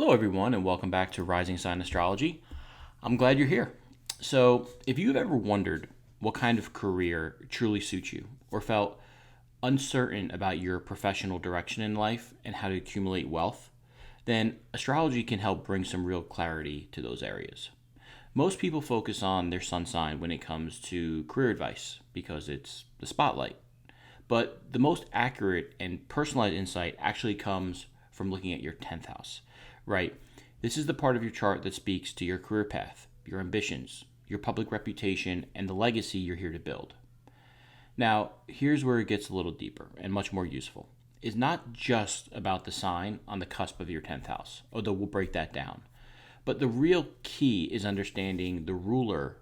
Hello, everyone, and welcome back to Rising Sign Astrology. I'm glad you're here. So, if you've ever wondered what kind of career truly suits you, or felt uncertain about your professional direction in life and how to accumulate wealth, then astrology can help bring some real clarity to those areas. Most people focus on their sun sign when it comes to career advice because it's the spotlight. But the most accurate and personalized insight actually comes from looking at your 10th house, right? This is the part of your chart that speaks to your career path, your ambitions, your public reputation, and the legacy you're here to build. Now, here's where it gets a little deeper and much more useful. It's not just about the sign on the cusp of your 10th house, although we'll break that down. But the real key is understanding the ruler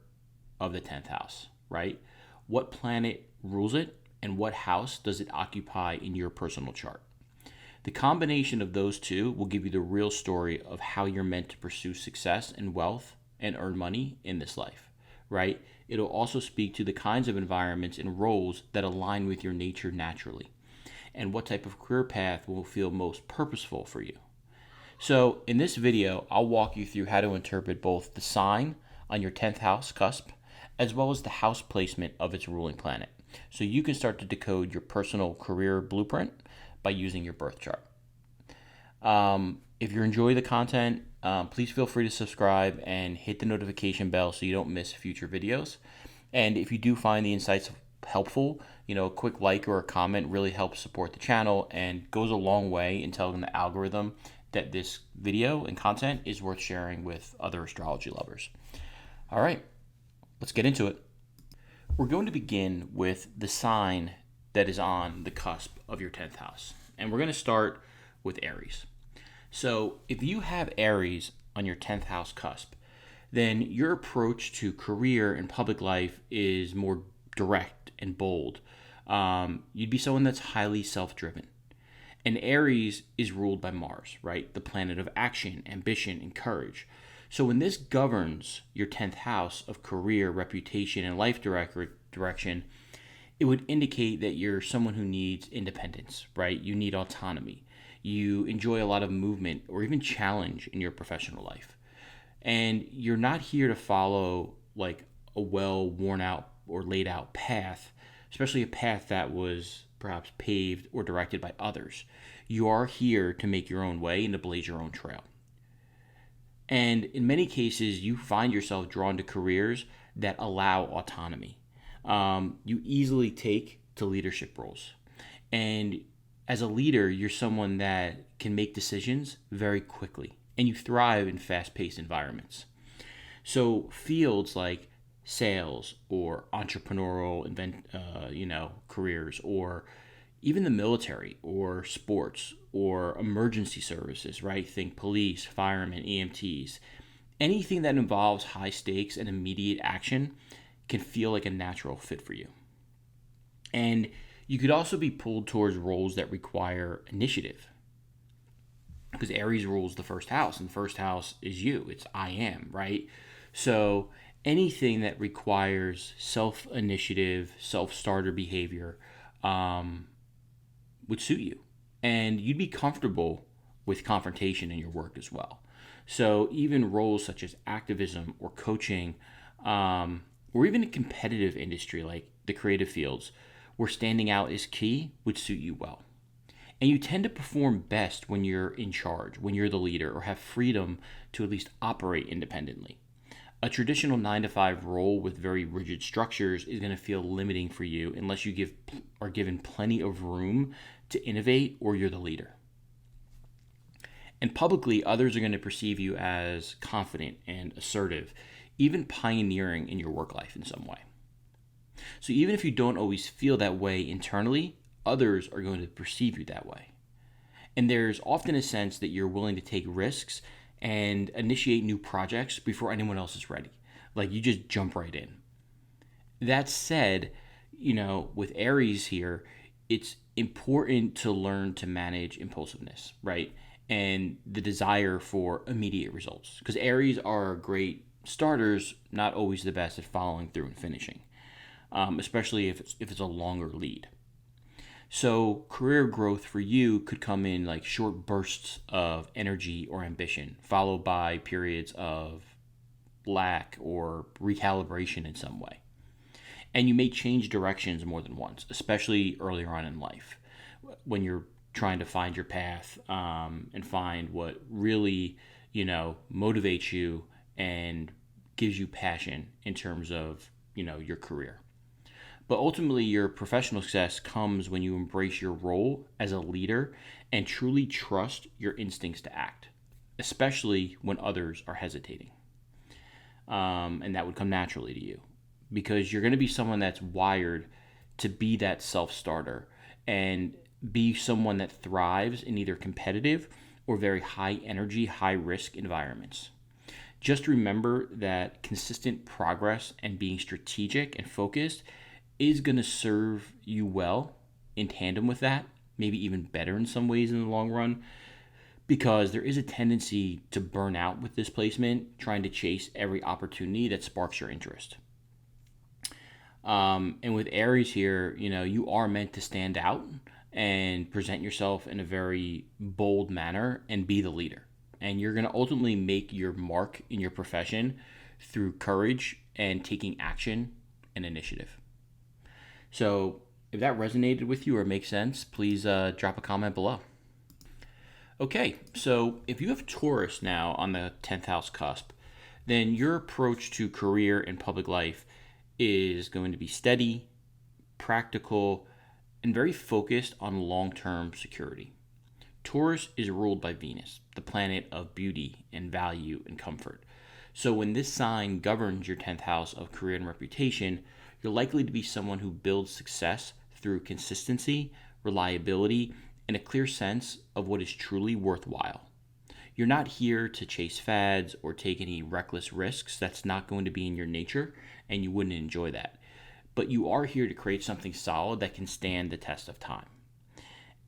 of the 10th house, right? What planet rules it, and what house does it occupy in your personal chart? The combination of those two will give you the real story of how you're meant to pursue success and wealth and earn money in this life, right? It'll also speak to the kinds of environments and roles that align with your nature naturally, and what type of career path will feel most purposeful for you. So in this video, I'll walk you through how to interpret both the sign on your 10th house cusp, as well as the house placement of its ruling planet, so you can start to decode your personal career blueprint by using your birth chart. If you enjoy the content, please feel free to subscribe and hit the notification bell so you don't miss future videos. And if you do find the insights helpful, a quick like or a comment really helps support the channel and goes a long way in telling the algorithm that this video and content is worth sharing with other astrology lovers. All right, let's get into it. We're going to begin with the sign that is on the cusp of your 10th house. And we're going to start with Aries. So if you have Aries on your 10th house cusp, then your approach to career and public life is more direct and bold. You'd be someone that's highly self-driven. And Aries is ruled by Mars, right? The planet of action, ambition, and courage. So when this governs your 10th house of career, reputation, and life direction, it would indicate that you're someone who needs independence, right? You need autonomy. You enjoy a lot of movement or even challenge in your professional life. And you're not here to follow like a well worn out or laid out path, especially a path that was perhaps paved or directed by others. You are here to make your own way and to blaze your own trail. And in many cases, you find yourself drawn to careers that allow autonomy. You easily take to leadership roles. And as a leader, you're someone that can make decisions very quickly, and you thrive in fast-paced environments. So fields like sales or entrepreneurial careers, or even the military or sports or emergency services, right? Think police, firemen, EMTs. Anything that involves high stakes and immediate action can feel like a natural fit for you. And you could also be pulled towards roles that require initiative, because Aries rules the first house, and the first house is you. It's I am, right? So anything that requires self-initiative, self-starter behavior would suit you. And you'd be comfortable with confrontation in your work as well. So even roles such as activism or coaching, or even a competitive industry like the creative fields, where standing out is key, would suit you well. And you tend to perform best when you're in charge, when you're the leader, or have freedom to at least operate independently. A traditional 9-to-5 role with very rigid structures is going to feel limiting for you unless you are given plenty of room to innovate or you're the leader. And publicly, others are going to perceive you as confident and assertive, even pioneering in your work life in some way. So even if you don't always feel that way internally, others are going to perceive you that way. And there's often a sense that you're willing to take risks and initiate new projects before anyone else is ready. Like you just jump right in. That said, with Aries here, it's important to learn to manage impulsiveness, right? And the desire for immediate results. Because Aries are great starters, not always the best at following through and finishing, especially if it's a longer lead. So career growth for you could come in like short bursts of energy or ambition, followed by periods of lack or recalibration in some way. And you may change directions more than once, especially earlier on in life when you're trying to find your path, and find what really, motivates you and gives you passion in terms of, your career. But ultimately, your professional success comes when you embrace your role as a leader and truly trust your instincts to act, especially when others are hesitating. And that would come naturally to you because you're going to be someone that's wired to be that self starter and be someone that thrives in either competitive or very high energy, high risk environments. Just remember that consistent progress and being strategic and focused is going to serve you well in tandem with that, maybe even better in some ways in the long run, because there is a tendency to burn out with displacement, trying to chase every opportunity that sparks your interest. And with Aries here, you are meant to stand out and present yourself in a very bold manner and be the leader. And you're going to ultimately make your mark in your profession through courage and taking action and initiative. So if that resonated with you or makes sense, please drop a comment below. Okay, so if you have Taurus now on the 10th house cusp, then your approach to career and public life is going to be steady, practical, and very focused on long-term security. Taurus is ruled by Venus, the planet of beauty and value and comfort. So when this sign governs your 10th house of career and reputation, you're likely to be someone who builds success through consistency, reliability, and a clear sense of what is truly worthwhile. You're not here to chase fads or take any reckless risks. That's not going to be in your nature, and you wouldn't enjoy that. But you are here to create something solid that can stand the test of time.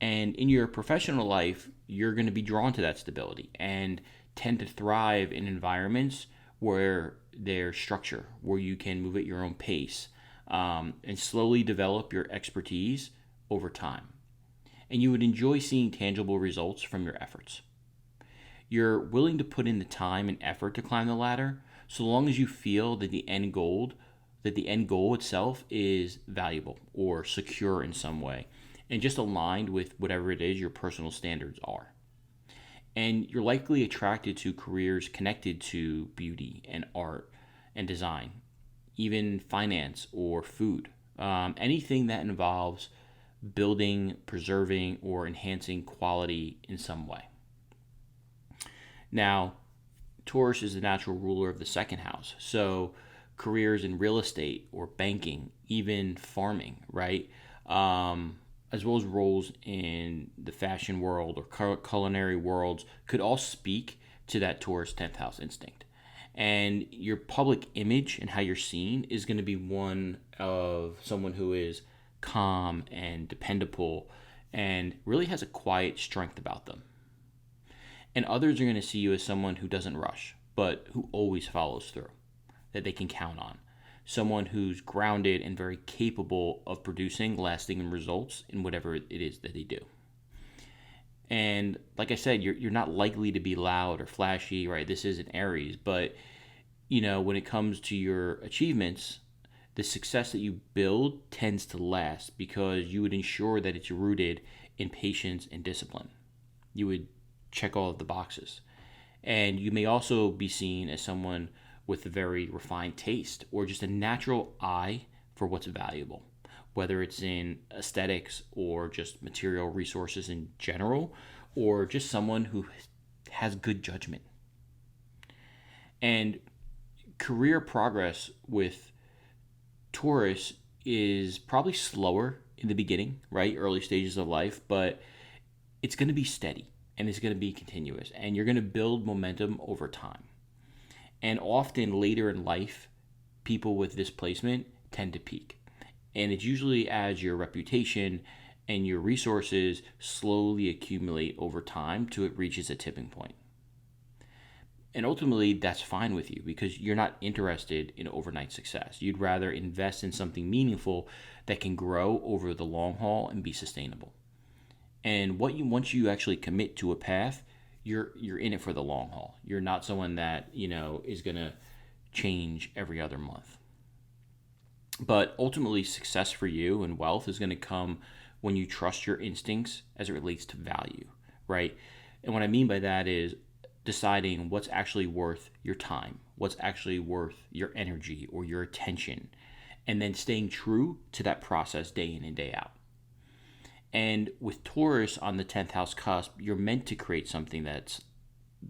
And in your professional life, you're going to be drawn to that stability and tend to thrive in environments where there's structure, where you can move at your own pace, and slowly develop your expertise over time. And you would enjoy seeing tangible results from your efforts. You're willing to put in the time and effort to climb the ladder, so long as you feel that the end goal itself is valuable or secure in some way, and just aligned with whatever it is your personal standards are. And you're likely attracted to careers connected to beauty and art and design, even finance or food. Anything that involves building, preserving, or enhancing quality in some way. Now, Taurus is the natural ruler of the second house. So careers in real estate or banking, even farming, right? As well as roles in the fashion world or culinary worlds could all speak to that Taurus 10th house instinct. And your public image and how you're seen is going to be one of someone who is calm and dependable and really has a quiet strength about them. And others are going to see you as someone who doesn't rush, but who always follows through, that they can count on. Someone who's grounded and very capable of producing lasting results in whatever it is that they do. And like I said, you're not likely to be loud or flashy, right? This is an Aries, but when it comes to your achievements, the success that you build tends to last because you would ensure that it's rooted in patience and discipline. You would check all of the boxes. And you may also be seen as someone with a very refined taste or just a natural eye for what's valuable, whether it's in aesthetics or just material resources in general, or just someone who has good judgment. And career progress with Taurus is probably slower in the beginning, right? Early stages of life, but it's going to be steady and it's going to be continuous, and you're going to build momentum over time. And often later in life, people with this placement tend to peak. And it's usually as your reputation and your resources slowly accumulate over time till it reaches a tipping point. And ultimately, that's fine with you because you're not interested in overnight success. You'd rather invest in something meaningful that can grow over the long haul and be sustainable. And once you actually commit to a path, you're in it for the long haul. You're not someone that, is going to change every other month. But ultimately, success for you and wealth is going to come when you trust your instincts as it relates to value, right? And what I mean by that is deciding what's actually worth your time, what's actually worth your energy or your attention, and then staying true to that process day in and day out. And with Taurus on the 10th house cusp, you're meant to create something that's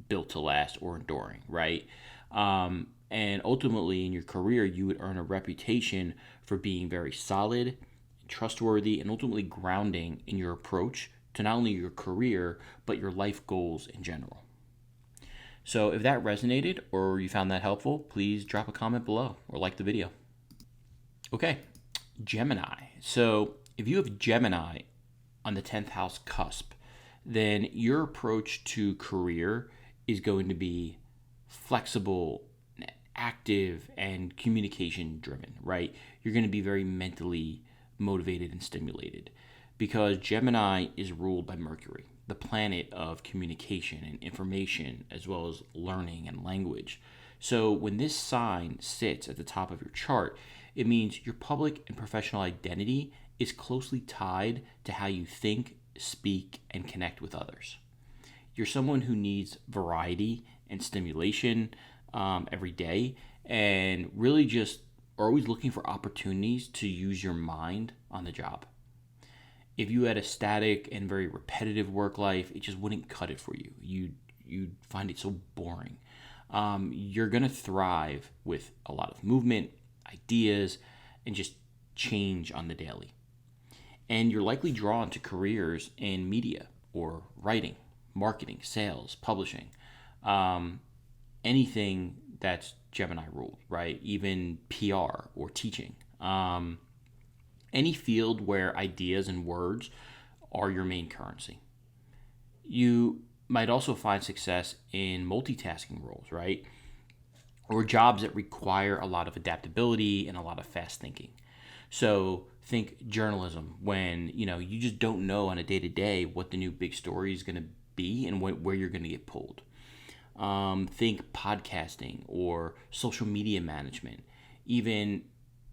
built to last or enduring, right? And ultimately, in your career, you would earn a reputation for being very solid, trustworthy, and ultimately grounding in your approach to not only your career, but your life goals in general. So if that resonated or you found that helpful, please drop a comment below or like the video. Okay, Gemini. So if you have Gemini on the 10th house cusp, then your approach to career is going to be flexible, active, and communication driven, right? You're going to be very mentally motivated and stimulated because Gemini is ruled by Mercury, the planet of communication and information, as well as learning and language. So when this sign sits at the top of your chart, it means your public and professional identity is closely tied to how you think, speak, and connect with others. You're someone who needs variety and stimulation every day, and really just are always looking for opportunities to use your mind on the job. If you had a static and very repetitive work life, it just wouldn't cut it for you. You'd find it so boring. You're going to thrive with a lot of movement, ideas, and just change on the daily. And you're likely drawn to careers in media or writing, marketing, sales, publishing, anything that's Gemini ruled, right? Even PR or teaching. Any field where ideas and words are your main currency. You might also find success in multitasking roles, right? Or jobs that require a lot of adaptability and a lot of fast thinking. So think journalism when, you just don't know on a day-to-day what the new big story is going to be and where you're going to get pulled. Think podcasting or social media management, even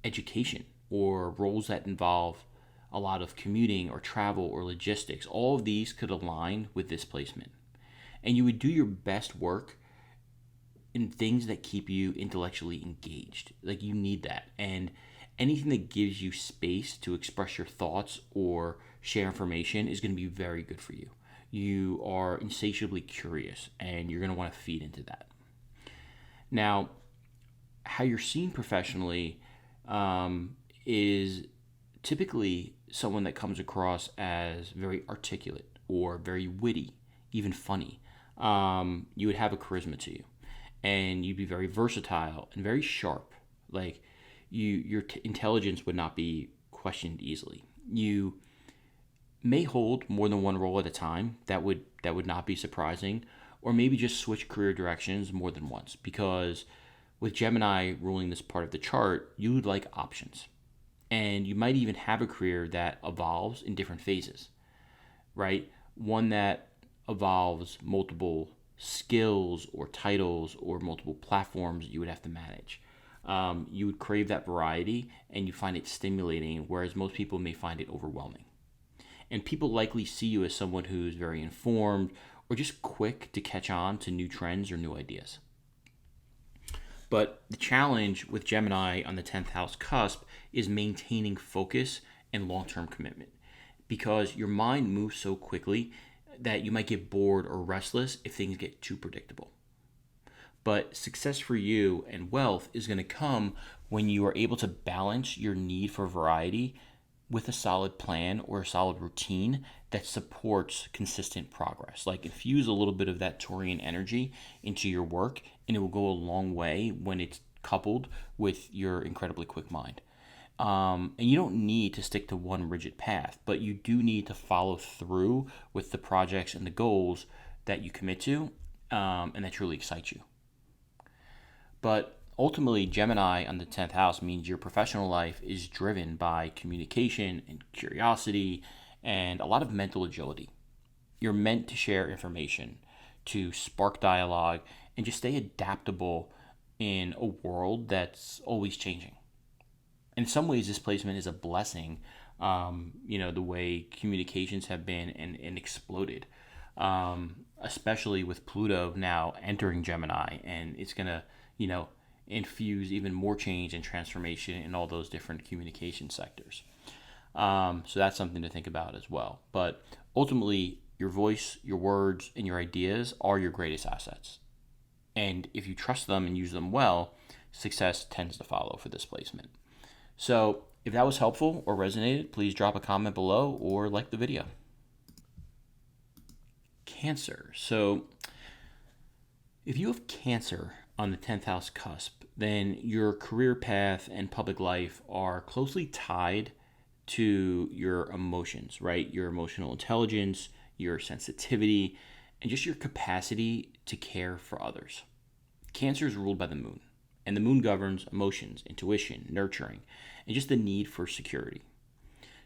education or roles that involve a lot of commuting or travel or logistics. All of these could align with this placement. And you would do your best work in things that keep you intellectually engaged. Like you need that. And anything that gives you space to express your thoughts or share information is going to be very good for you. You are insatiably curious and you're going to want to feed into that. Now, how you're seen professionally is typically someone that comes across as very articulate or very witty, even funny. You would have a charisma to you and you'd be very versatile and very sharp. Like your intelligence would not be questioned easily. You may hold more than one role at a time. That would not be surprising, or maybe just switch career directions more than once, because with Gemini ruling this part of the chart, you would like options. And you might even have a career that evolves in different phases, right? One that evolves multiple skills or titles or multiple platforms you would have to manage. You would crave that variety and you find it stimulating, whereas most people may find it overwhelming. And people likely see you as someone who's very informed or just quick to catch on to new trends or new ideas. But the challenge with Gemini on the 10th house cusp is maintaining focus and long-term commitment, because your mind moves so quickly that you might get bored or restless if things get too predictable. But success for you and wealth is going to come when you are able to balance your need for variety with a solid plan or a solid routine that supports consistent progress. Like infuse a little bit of that Taurian energy into your work, and it will go a long way when it's coupled with your incredibly quick mind. And you don't need to stick to one rigid path, but you do need to follow through with the projects and the goals that you commit to and that truly excite you. But ultimately, Gemini on the 10th house means your professional life is driven by communication and curiosity and a lot of mental agility. You're meant to share information, to spark dialogue, and just stay adaptable in a world that's always changing. In some ways, this placement is a blessing, the way communications have been and exploded, especially with Pluto now entering Gemini, and it's going to, infuse even more change and transformation in all those different communication sectors. So that's something to think about as well. But ultimately, your voice, your words, and your ideas are your greatest assets. And if you trust them and use them well, success tends to follow for this placement. So if that was helpful or resonated, please drop a comment below or like the video. Cancer. So if you have Cancer on the 10th house cusp, then your career path and public life are closely tied to your emotions, right? Your emotional intelligence, your sensitivity, and just your capacity to care for others. Cancer is ruled by the moon, and the moon governs emotions, intuition, nurturing, and just the need for security.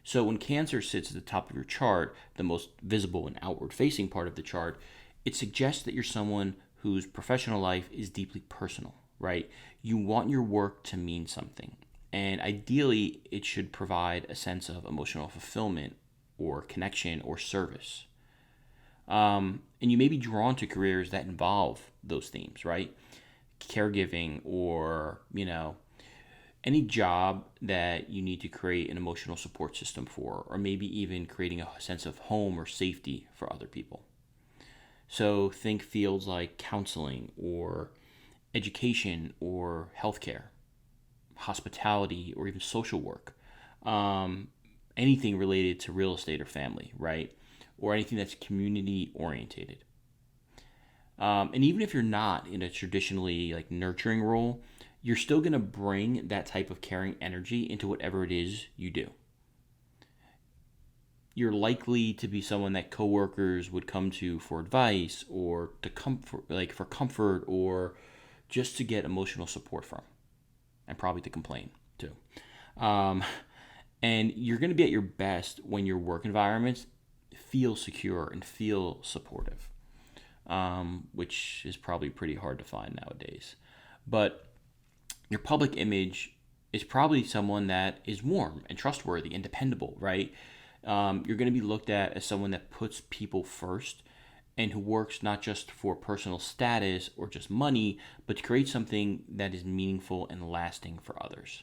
So when Cancer sits at the top of your chart, the most visible and outward facing part of the chart, it suggests that you're someone whose professional life is deeply personal, right? You want your work to mean something, and ideally it should provide a sense of emotional fulfillment or connection or service. And you may be drawn to careers that involve those themes, right? Caregiving or, any job that you need to create an emotional support system for, or maybe even creating a sense of home or safety for other people. So think fields like counseling or education or healthcare, hospitality, or even social work. Anything related to real estate or family, right? Or anything that's community orientated. And even if you're not in a traditionally nurturing role, you're still going to bring that type of caring energy into whatever it is you do. You're likely to be someone that coworkers would come to for advice or to comfort, for comfort, or just to get emotional support from, and probably to complain too. And you're going to be at your best when your work environments feel secure and feel supportive, which is probably pretty hard to find nowadays. But your public image is probably someone that is warm and trustworthy and dependable, right? You're going to be looked at as someone that puts people first and who works not just for personal status or just money, but to create something that is meaningful and lasting for others.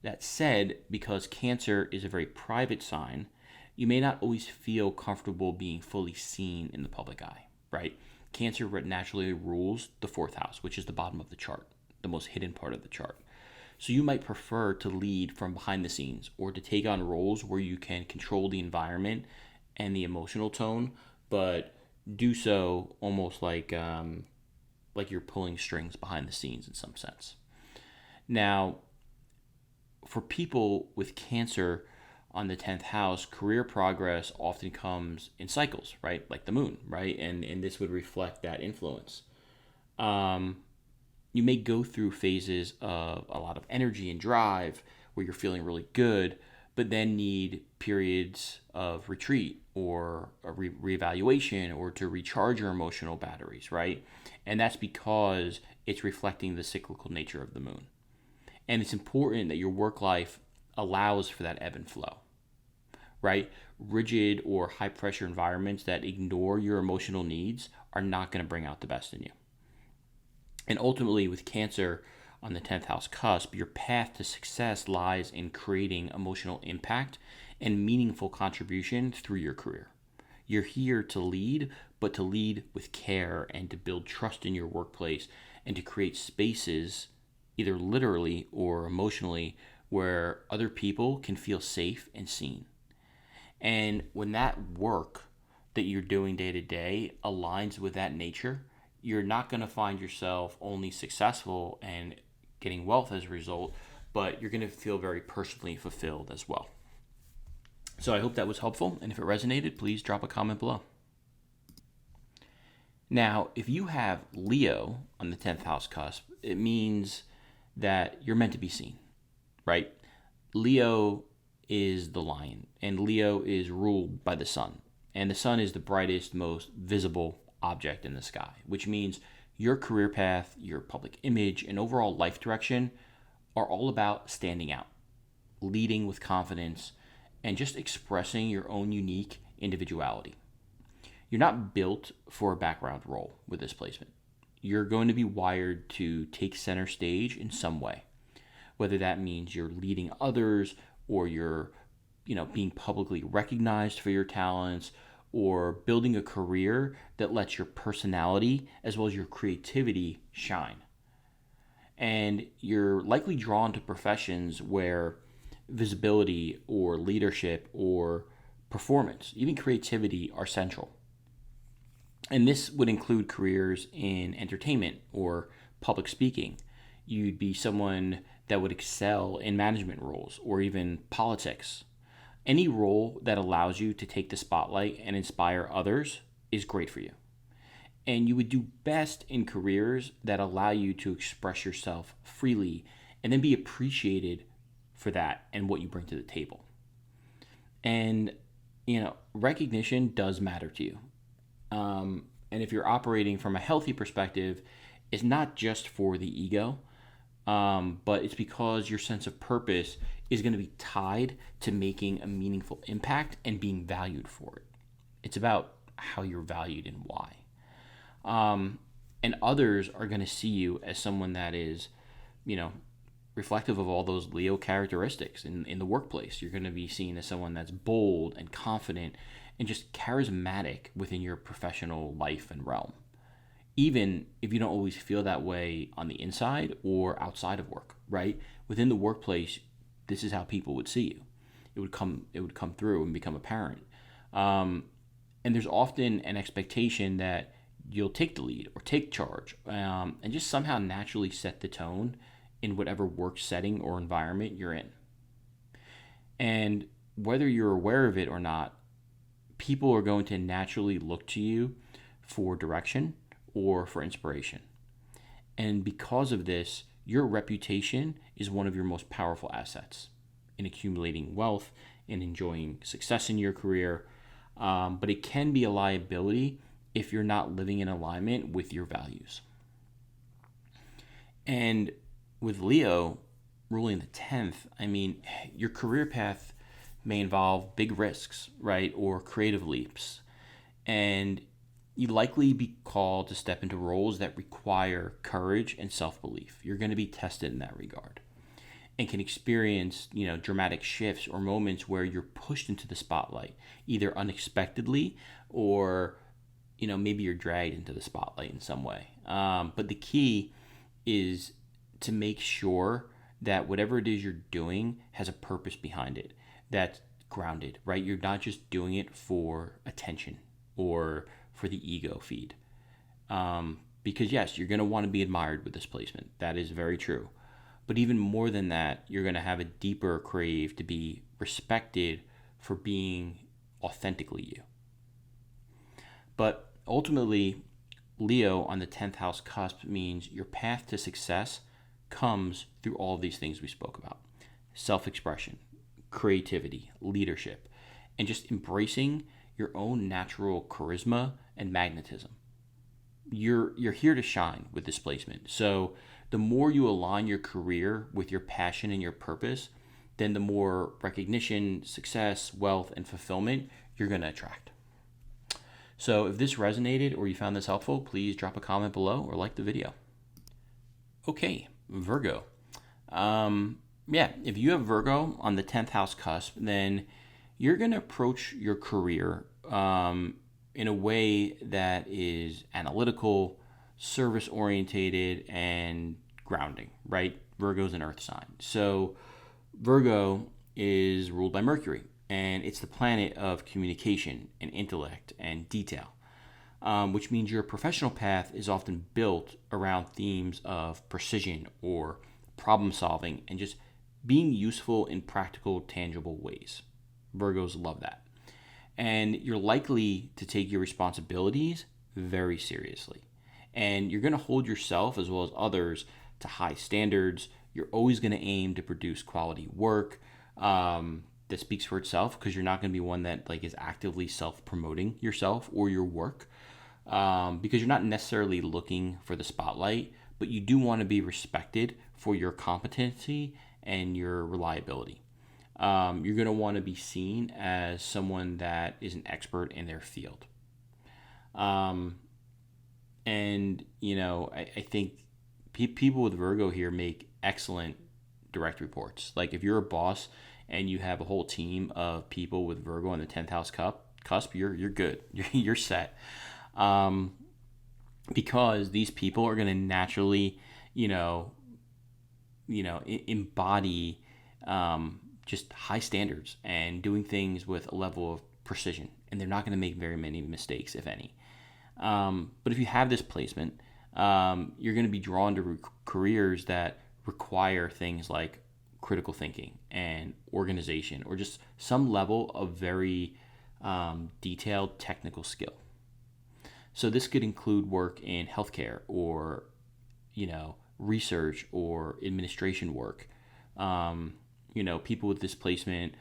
That said, because Cancer is a very private sign, you may not always feel comfortable being fully seen in the public eye, right? Cancer naturally rules the 4th house, which is the bottom of the chart, the most hidden part of the chart. So you might prefer to lead from behind the scenes or to take on roles where you can control the environment and the emotional tone, but do so almost like you're pulling strings behind the scenes in some sense. Now, for people with Cancer on the 10th house, career progress often comes in cycles, right? Like the moon, right? And this would reflect that influence. You may go through phases of a lot of energy and drive where you're feeling really good, but then need periods of retreat or a reevaluation or to recharge your emotional batteries, right? And that's because it's reflecting the cyclical nature of the moon. And it's important that your work life allows for that ebb and flow, right? Rigid or high pressure environments that ignore your emotional needs are not going to bring out the best in you. And ultimately, with Cancer on the 10th house cusp, your path to success lies in creating emotional impact and meaningful contribution through your career. You're here to lead, but to lead with care and to build trust in your workplace and to create spaces, either literally or emotionally, where other people can feel safe and seen. And when that work that you're doing day to day aligns with that nature, you're not going to find yourself only successful and getting wealth as a result, but you're going to feel very personally fulfilled as well. So I hope that was helpful, and if it resonated, please drop a comment below. Now, if you have Leo on the 10th house cusp, it means that you're meant to be seen, right? Leo is the lion, and Leo is ruled by the sun. And the sun is the brightest, most visible object in the sky, which means your career path, your public image, and overall life direction are all about standing out, leading with confidence, and just expressing your own unique individuality. You're not built for a background role with this placement. You're going to be wired to take center stage in some way, whether that means you're leading others or you're, being publicly recognized for your talents or building a career that lets your personality as well as your creativity shine. And you're likely drawn to professions where visibility or leadership or performance, even creativity, are central. And this would include careers in entertainment or public speaking. You'd be someone that would excel in management roles or even politics. Any role that allows you to take the spotlight and inspire others is great for you. And you would do best in careers that allow you to express yourself freely and then be appreciated for that and what you bring to the table. And, recognition does matter to you. And if you're operating from a healthy perspective, it's not just for the ego, but it's because your sense of purpose is going to be tied to making a meaningful impact and being valued for it. It's about how you're valued and why. And others are going to see you as someone that is, reflective of all those Leo characteristics in the workplace. You're going to be seen as someone that's bold and confident and just charismatic within your professional life and realm, even if you don't always feel that way on the inside or outside of work, right? Within the workplace, this is how people would see you. It would come through and become apparent. And there's often an expectation that you'll take the lead or take charge, and just somehow naturally set the tone in whatever work setting or environment you're in. And whether you're aware of it or not, people are going to naturally look to you for direction or for inspiration. And because of this, your reputation is one of your most powerful assets in accumulating wealth and enjoying success in your career. But it can be a liability if you're not living in alignment with your values. And with Leo ruling the 10th, your career path may involve big risks, right? Or creative leaps. And you'd likely be called to step into roles that require courage and self-belief. You're going to be tested in that regard and can experience, dramatic shifts or moments where you're pushed into the spotlight, either unexpectedly or, maybe you're dragged into the spotlight in some way. But the key is to make sure that whatever it is you're doing has a purpose behind it that's grounded, right? You're not just doing it for attention or for the ego feed. Because yes, you're going to want to be admired with this placement. That is very true. But even more than that, you're going to have a deeper crave to be respected for being authentically you. But ultimately, Leo on the 10th house cusp means your path to success comes through all of these things we spoke about. Self-expression, creativity, leadership, and just embracing your own natural charisma and magnetism. You're here to shine with this placement. So the more you align your career with your passion and your purpose, then the more recognition, success, wealth, and fulfillment you're going to attract. So if this resonated or you found this helpful, please drop a comment below or like the video. Okay, Virgo. If you have Virgo on the 10th house cusp, then you're going to approach your career in a way that is analytical, service-orientated, and grounding, right? Virgo's an earth sign. So Virgo is ruled by Mercury, and it's the planet of communication and intellect and detail, which means your professional path is often built around themes of precision or problem solving and just being useful in practical, tangible ways. Virgos love that. And you're likely to take your responsibilities very seriously. And you're going to hold yourself as well as others to high standards. You're always going to aim to produce quality work that speaks for itself, because you're not going to be one that like is actively self-promoting yourself or your work, because you're not necessarily looking for the spotlight, but you do want to be respected for your competency and your reliability. You're going to want to be seen as someone that is an expert in their field. And, you know, I think people with Virgo here make excellent direct reports. Like if you're a boss and you have a whole team of people with Virgo in the 10th house cusp, you're good. You're set. Because these people are going to naturally, embody just high standards and doing things with a level of precision. And they're not going to make very many mistakes, if any. But if you have this placement, you're going to be drawn to careers that require things like critical thinking and organization, or just some level of very detailed technical skill. So this could include work in healthcare, or research or administration work. People with this placement,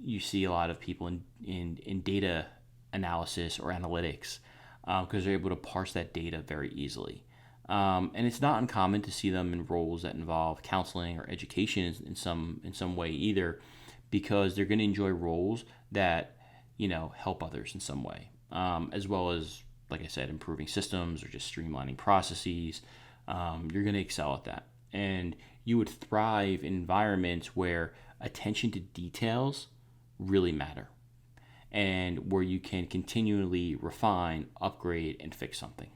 you see a lot of people in data analysis or analytics, because they're able to parse that data very easily. And it's not uncommon to see them in roles that involve counseling or education in some way either, because they're going to enjoy roles that help others in some way, as well as, like I said, improving systems or just streamlining processes. You're going to excel at that, and you would thrive in environments where attention to details really matter, and where you can continually refine, upgrade, and fix something.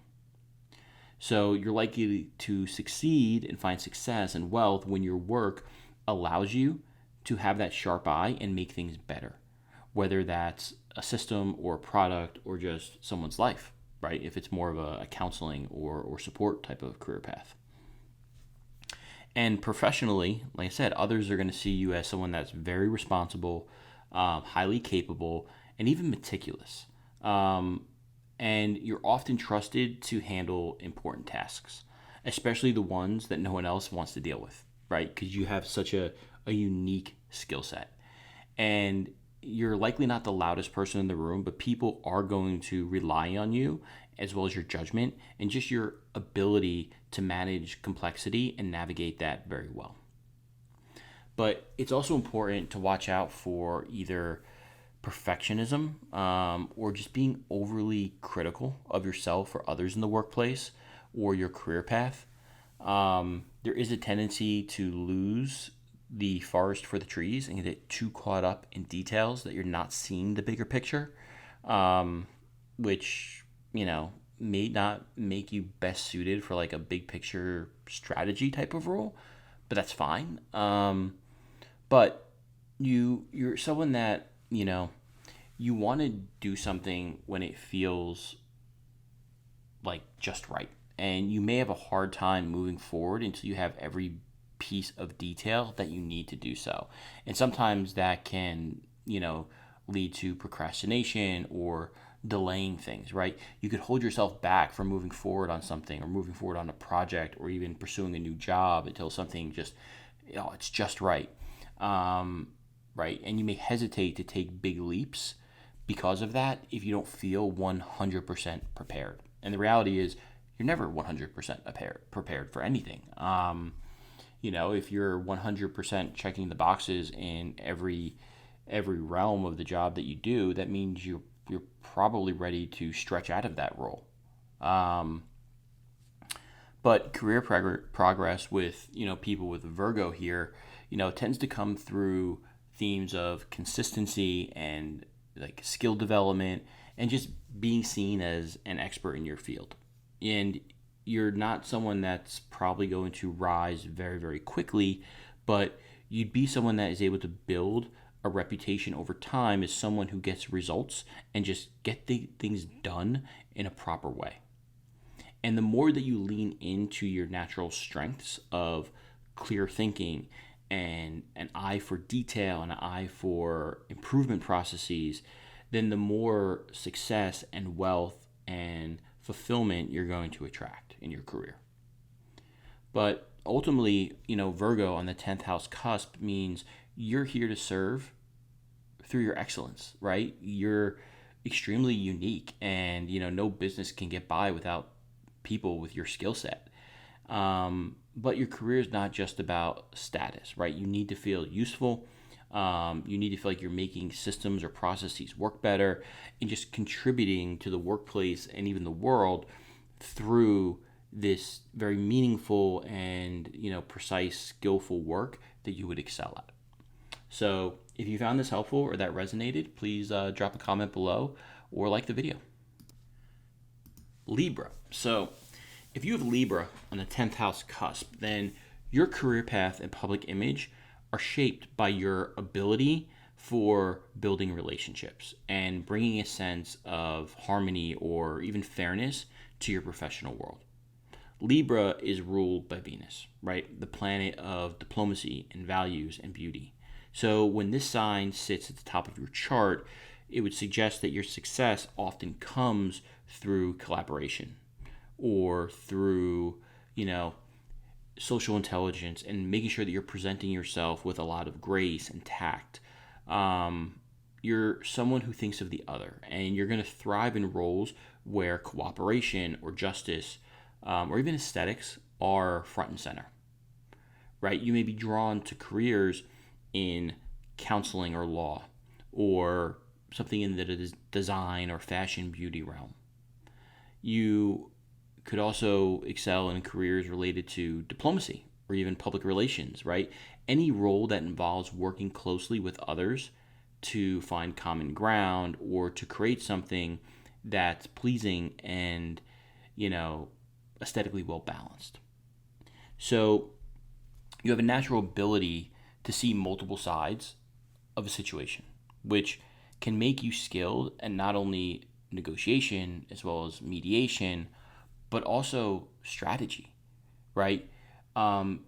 So you're likely to succeed and find success and wealth when your work allows you to have that sharp eye and make things better, whether that's a system or a product or just someone's life, right? If it's more of a counseling or support type of career path. And professionally, like I said, others are going to see you as someone that's very responsible, highly capable, and even meticulous. And you're often trusted to handle important tasks, especially the ones that no one else wants to deal with, right? Because you have such a unique skill set. And you're likely not the loudest person in the room, but people are going to rely on you, as well as your judgment and just your ability to manage complexity and navigate that very well. But it's also important to watch out for either perfectionism, or just being overly critical of yourself or others in the workplace or your career path. There is a tendency to lose the forest for the trees and get too caught up in details that you're not seeing the bigger picture, which may not make you best suited for like a big picture strategy type of role, but that's fine. But you're someone that you want to do something when it feels like just right. And you may have a hard time moving forward until you have every piece of detail that you need to do so. And sometimes that can, lead to procrastination or delaying things, right? You could hold yourself back from moving forward on something, or moving forward on a project, or even pursuing a new job until something just, it's just right. Right? And you may hesitate to take big leaps because of that if you don't feel 100% prepared. And the reality is you're never 100% prepared for anything. If you're 100% checking the boxes in every realm of the job that you do, that means you're probably ready to stretch out of that role. But career progress with people with Virgo here, tends to come through themes of consistency and like skill development and just being seen as an expert in your field. And you're not someone that's probably going to rise very, very quickly, but you'd be someone that is able to build a reputation over time as someone who gets results and just get things done in a proper way. And the more that you lean into your natural strengths of clear thinking and an eye for detail and an eye for improvement processes, then the more success and wealth and fulfillment you're going to attract in your career. But ultimately, Virgo on the 10th house cusp means you're here to serve through your excellence, right? You're extremely unique, and no business can get by without people with your skill set. But your career is not just about status, right? You need to feel useful. You need to feel like you're making systems or processes work better and just contributing to the workplace and even the world through this very meaningful and precise, skillful work that you would excel at. So if you found this helpful or that resonated, please drop a comment below or like the video. Libra. So if you have Libra on the 10th house cusp, then your career path and public image are shaped by your ability for building relationships and bringing a sense of harmony or even fairness to your professional world. Libra is ruled by Venus, right? The planet of diplomacy and values and beauty. So when this sign sits at the top of your chart, it would suggest that your success often comes through collaboration or through, social intelligence and making sure that you're presenting yourself with a lot of grace and tact. You're someone who thinks of the other, and you're going to thrive in roles where cooperation or justice or even aesthetics are front and center, right? You may be drawn to careers in counseling or law, or something in the design or fashion beauty realm. You could also excel in careers related to diplomacy or even public relations, right? Any role that involves working closely with others to find common ground or to create something that's pleasing and, aesthetically well balanced. So you have a natural ability to see multiple sides of a situation, which can make you skilled at not only negotiation as well as mediation, but also strategy, right?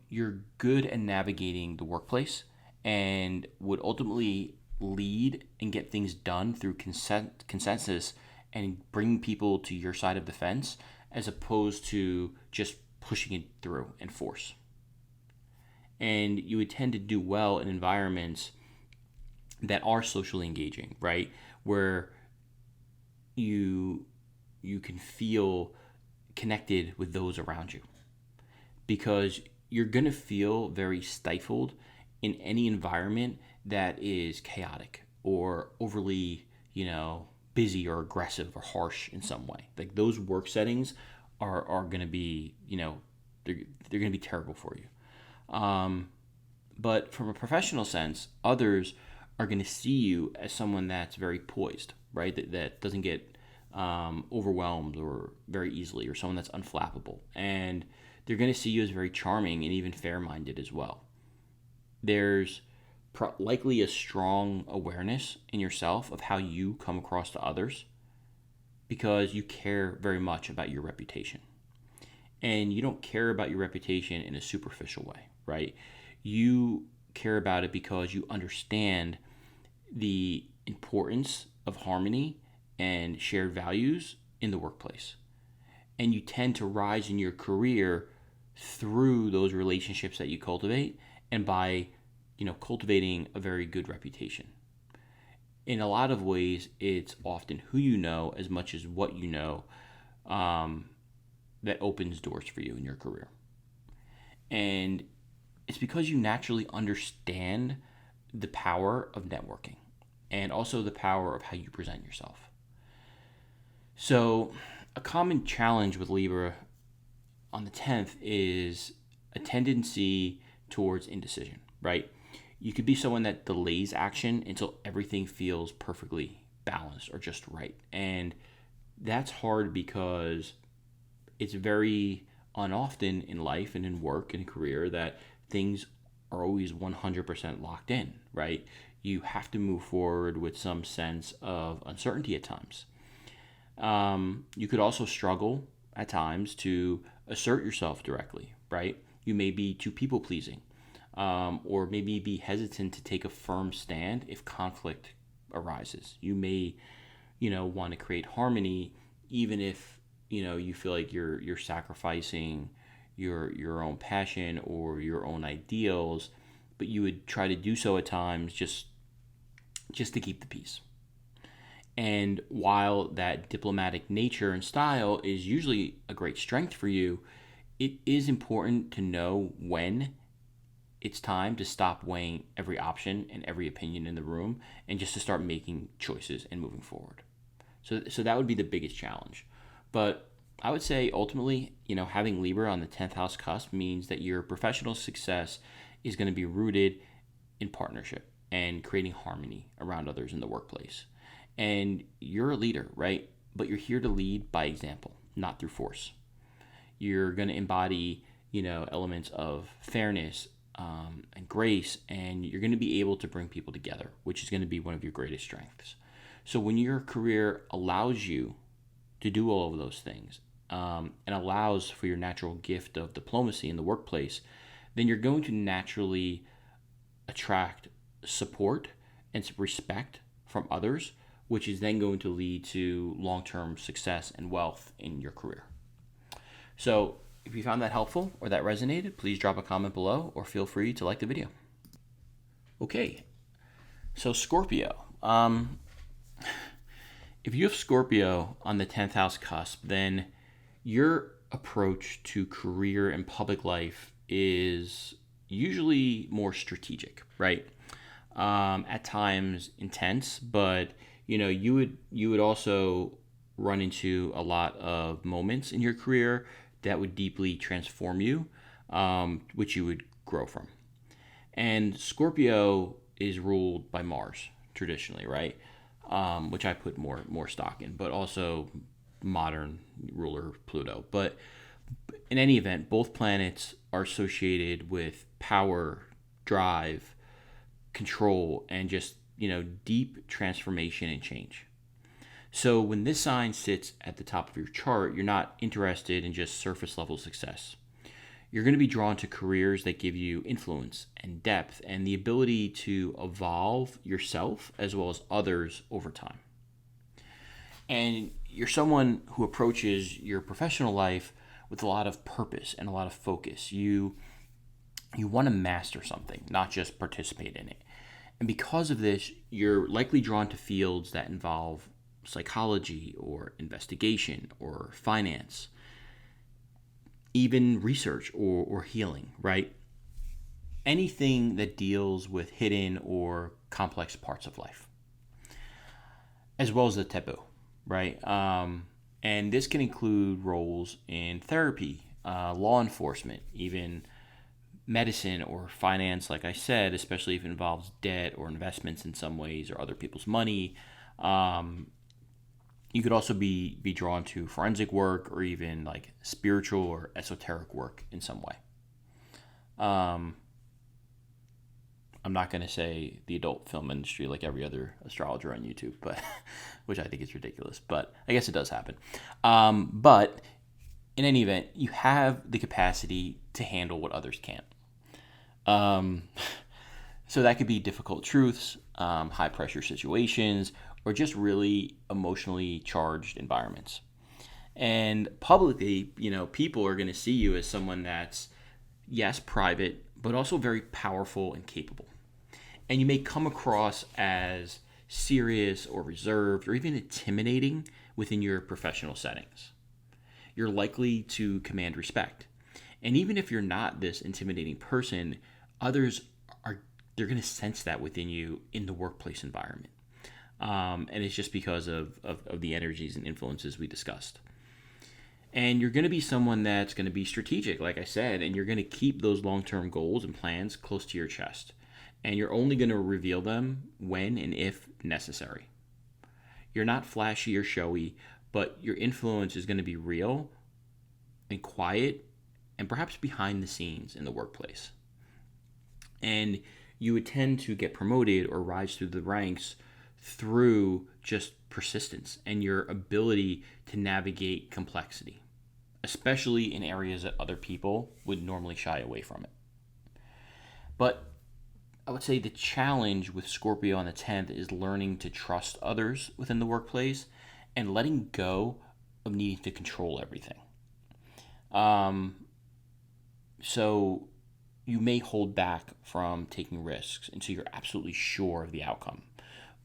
You're good at navigating the workplace and would ultimately lead and get things done through consensus and bring people to your side of the fence as opposed to just pushing it through and force. And you would tend to do well in environments that are socially engaging, right? Where you can feel connected with those around you, because you're going to feel very stifled in any environment that is chaotic or overly, busy or aggressive or harsh in some way. Like those work settings are going to be, they're going to be terrible for you. But from a professional sense, others are going to see you as someone that's very poised, right? That doesn't get overwhelmed or very easily, or someone that's unflappable. And they're going to see you as very charming and even fair-minded as well. There's likely a strong awareness in yourself of how you come across to others, because you care very much about your reputation. And you don't care about your reputation in a superficial way, right? You care about it because you understand the importance of harmony and shared values in the workplace. And you tend to rise in your career through those relationships that you cultivate and by, cultivating a very good reputation. In a lot of ways, it's often who you know as much as what you know that opens doors for you in your career. And it's because you naturally understand the power of networking and also the power of how you present yourself. So a common challenge with Libra on the 10th is a tendency towards indecision, right? You could be someone that delays action until everything feels perfectly balanced or just right. And that's hard because it's very unoften in life and in work and career that things are always 100% locked in, right? You have to move forward with some sense of uncertainty at times. You could also struggle at times to assert yourself directly, right? You may be too people-pleasing, or maybe be hesitant to take a firm stand if conflict arises. You may, want to create harmony even if, you feel like you're sacrificing your own passion or your own ideals, but you would try to do so at times just to keep the peace. And while that diplomatic nature and style is usually a great strength for you, it is important to know when it's time to stop weighing every option and every opinion in the room and just to start making choices and moving forward. So that would be the biggest challenge. But I would say ultimately, having Libra on the 10th house cusp means that your professional success is going to be rooted in partnership and creating harmony around others in the workplace. And you're a leader, right? But you're here to lead by example, not through force. You're going to embody, elements of fairness and grace, and you're going to be able to bring people together, which is going to be one of your greatest strengths. So when your career allows you to do all of those things and allows for your natural gift of diplomacy in the workplace, then you're going to naturally attract support and respect from others, which is then going to lead to long-term success and wealth in your career. So if you found that helpful or that resonated, please drop a comment below or feel free to like the video. Okay, so Scorpio. If you have Scorpio on the 10th house cusp, then your approach to career and public life is usually more strategic, right? At times intense, but you would also run into a lot of moments in your career that would deeply transform you, which you would grow from. And Scorpio is ruled by Mars traditionally, right? Which I put more stock in, but also modern ruler Pluto. But in any event, both planets are associated with power, drive, control, and just deep transformation and change. So when this sign sits at the top of your chart, you're not interested in just surface level success. You're going to be drawn to careers that give you influence and depth and the ability to evolve yourself as well as others over time. And you're someone who approaches your professional life with a lot of purpose and a lot of focus. You want to master something, not just participate in it. And because of this, you're likely drawn to fields that involve psychology or investigation or finance, even research or healing, right? Anything that deals with hidden or complex parts of life, as well as the taboo, right? And this can include roles in therapy, law enforcement, even medicine or finance, like I said, especially if it involves debt or investments in some ways or other people's money. You could also be drawn to forensic work or even like spiritual or esoteric work in some way. I'm not going to say the adult film industry like every other astrologer on YouTube, but which I think is ridiculous, but I guess it does happen. But in any event, you have the capacity to handle what others can't. So that could be difficult truths, high pressure situations, or just really emotionally charged environments. And publicly, people are going to see you as someone that's, yes, private, but also very powerful and capable. And you may come across as serious or reserved or even intimidating within your professional settings. You're likely to command respect. And even if you're not this intimidating person, others they're going to sense that within you in the workplace environment. And it's just because of the energies and influences we discussed. And you're going to be someone that's going to be strategic, like I said, and you're going to keep those long-term goals and plans close to your chest. And you're only going to reveal them when and if necessary. You're not flashy or showy, but your influence is going to be real and quiet and perhaps behind the scenes in the workplace. And you would tend to get promoted or rise through the ranks through just persistence and your ability to navigate complexity, especially in areas that other people would normally shy away from it. But I would say the challenge with Scorpio on the 10th is learning to trust others within the workplace and letting go of needing to control everything. So you may hold back from taking risks until you're absolutely sure of the outcome.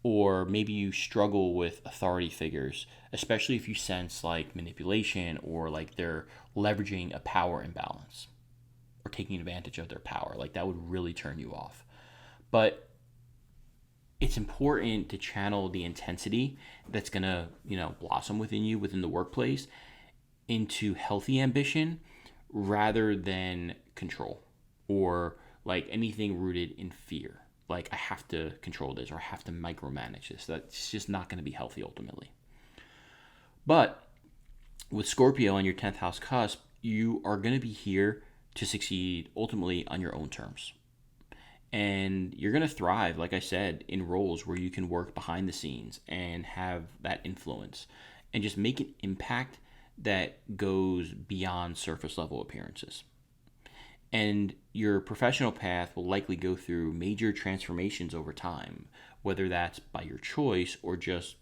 Or maybe you struggle with authority figures, especially if you sense like manipulation or like they're leveraging a power imbalance or taking advantage of their power. Like that would really turn you off. But it's important to channel the intensity that's going to, blossom within you within the workplace into healthy ambition rather than control or like anything rooted in fear. Like I have to control this or I have to micromanage this. That's just not going to be healthy ultimately. But with Scorpio on your 10th house cusp, you are going to be here to succeed ultimately on your own terms. And you're going to thrive, like I said, in roles where you can work behind the scenes and have that influence and just make an impact that goes beyond surface level appearances. And your professional path will likely go through major transformations over time, whether that's by your choice or just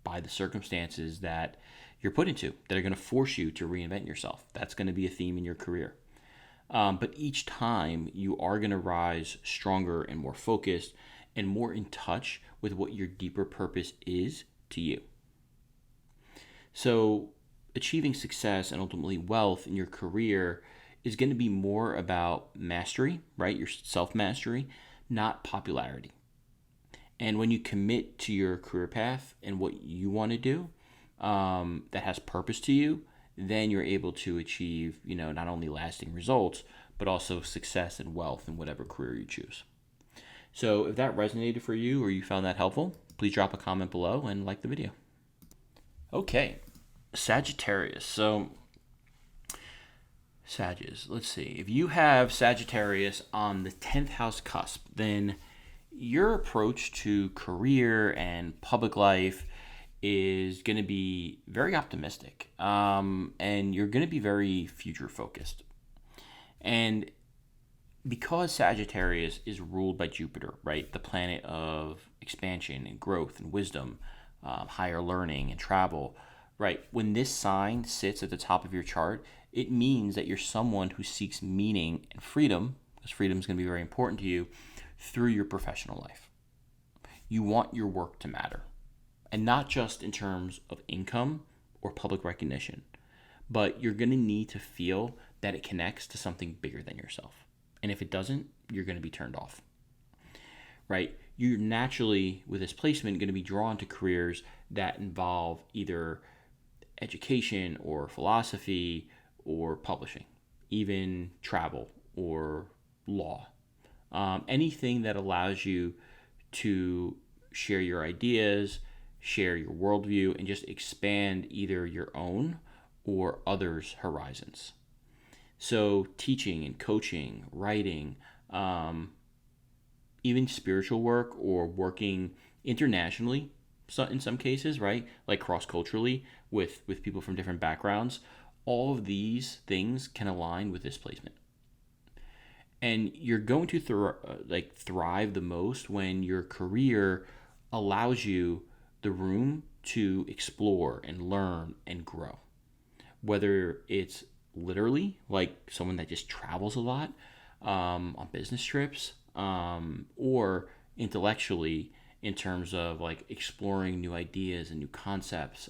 by the circumstances that you're put into that are going to force you to reinvent yourself. That's going to be a theme in your career. But each time you are going to rise stronger and more focused and more in touch with what your deeper purpose is to you. So achieving success and ultimately wealth in your career is going to be more about mastery, right? Your self-mastery, not popularity. And when you commit to your career path and what you want to do that has purpose to you, then you're able to achieve, not only lasting results, but also success and wealth in whatever career you choose. So if that resonated for you or you found that helpful, please drop a comment below and like the video. Okay, Sagittarius. So Sagittarius, let's see. If you have Sagittarius on the 10th house cusp, then your approach to career and public life is going to be very optimistic, and you're going to be very future focused. And because Sagittarius is ruled by Jupiter, right, the planet of expansion and growth and wisdom, higher learning and travel, right, when this sign sits at the top of your chart, it means that you're someone who seeks meaning and freedom, because freedom is going to be very important to you, through your professional life. You want your work to matter. And not just in terms of income or public recognition, but you're going to need to feel that it connects to something bigger than yourself. And if it doesn't, you're going to be turned off, right? You're naturally, with this placement, going to be drawn to careers that involve either education or philosophy or publishing, even travel or law. Anything that allows you to share your ideas, share your worldview, and just expand either your own or others' horizons. So teaching and coaching, writing, even spiritual work or working internationally in some cases, right? Like cross-culturally with people from different backgrounds. All of these things can align with this placement. And you're going to thrive the most when your career allows you the room to explore and learn and grow. Whether it's literally like someone that just travels a lot on business trips, or intellectually in terms of like exploring new ideas and new concepts.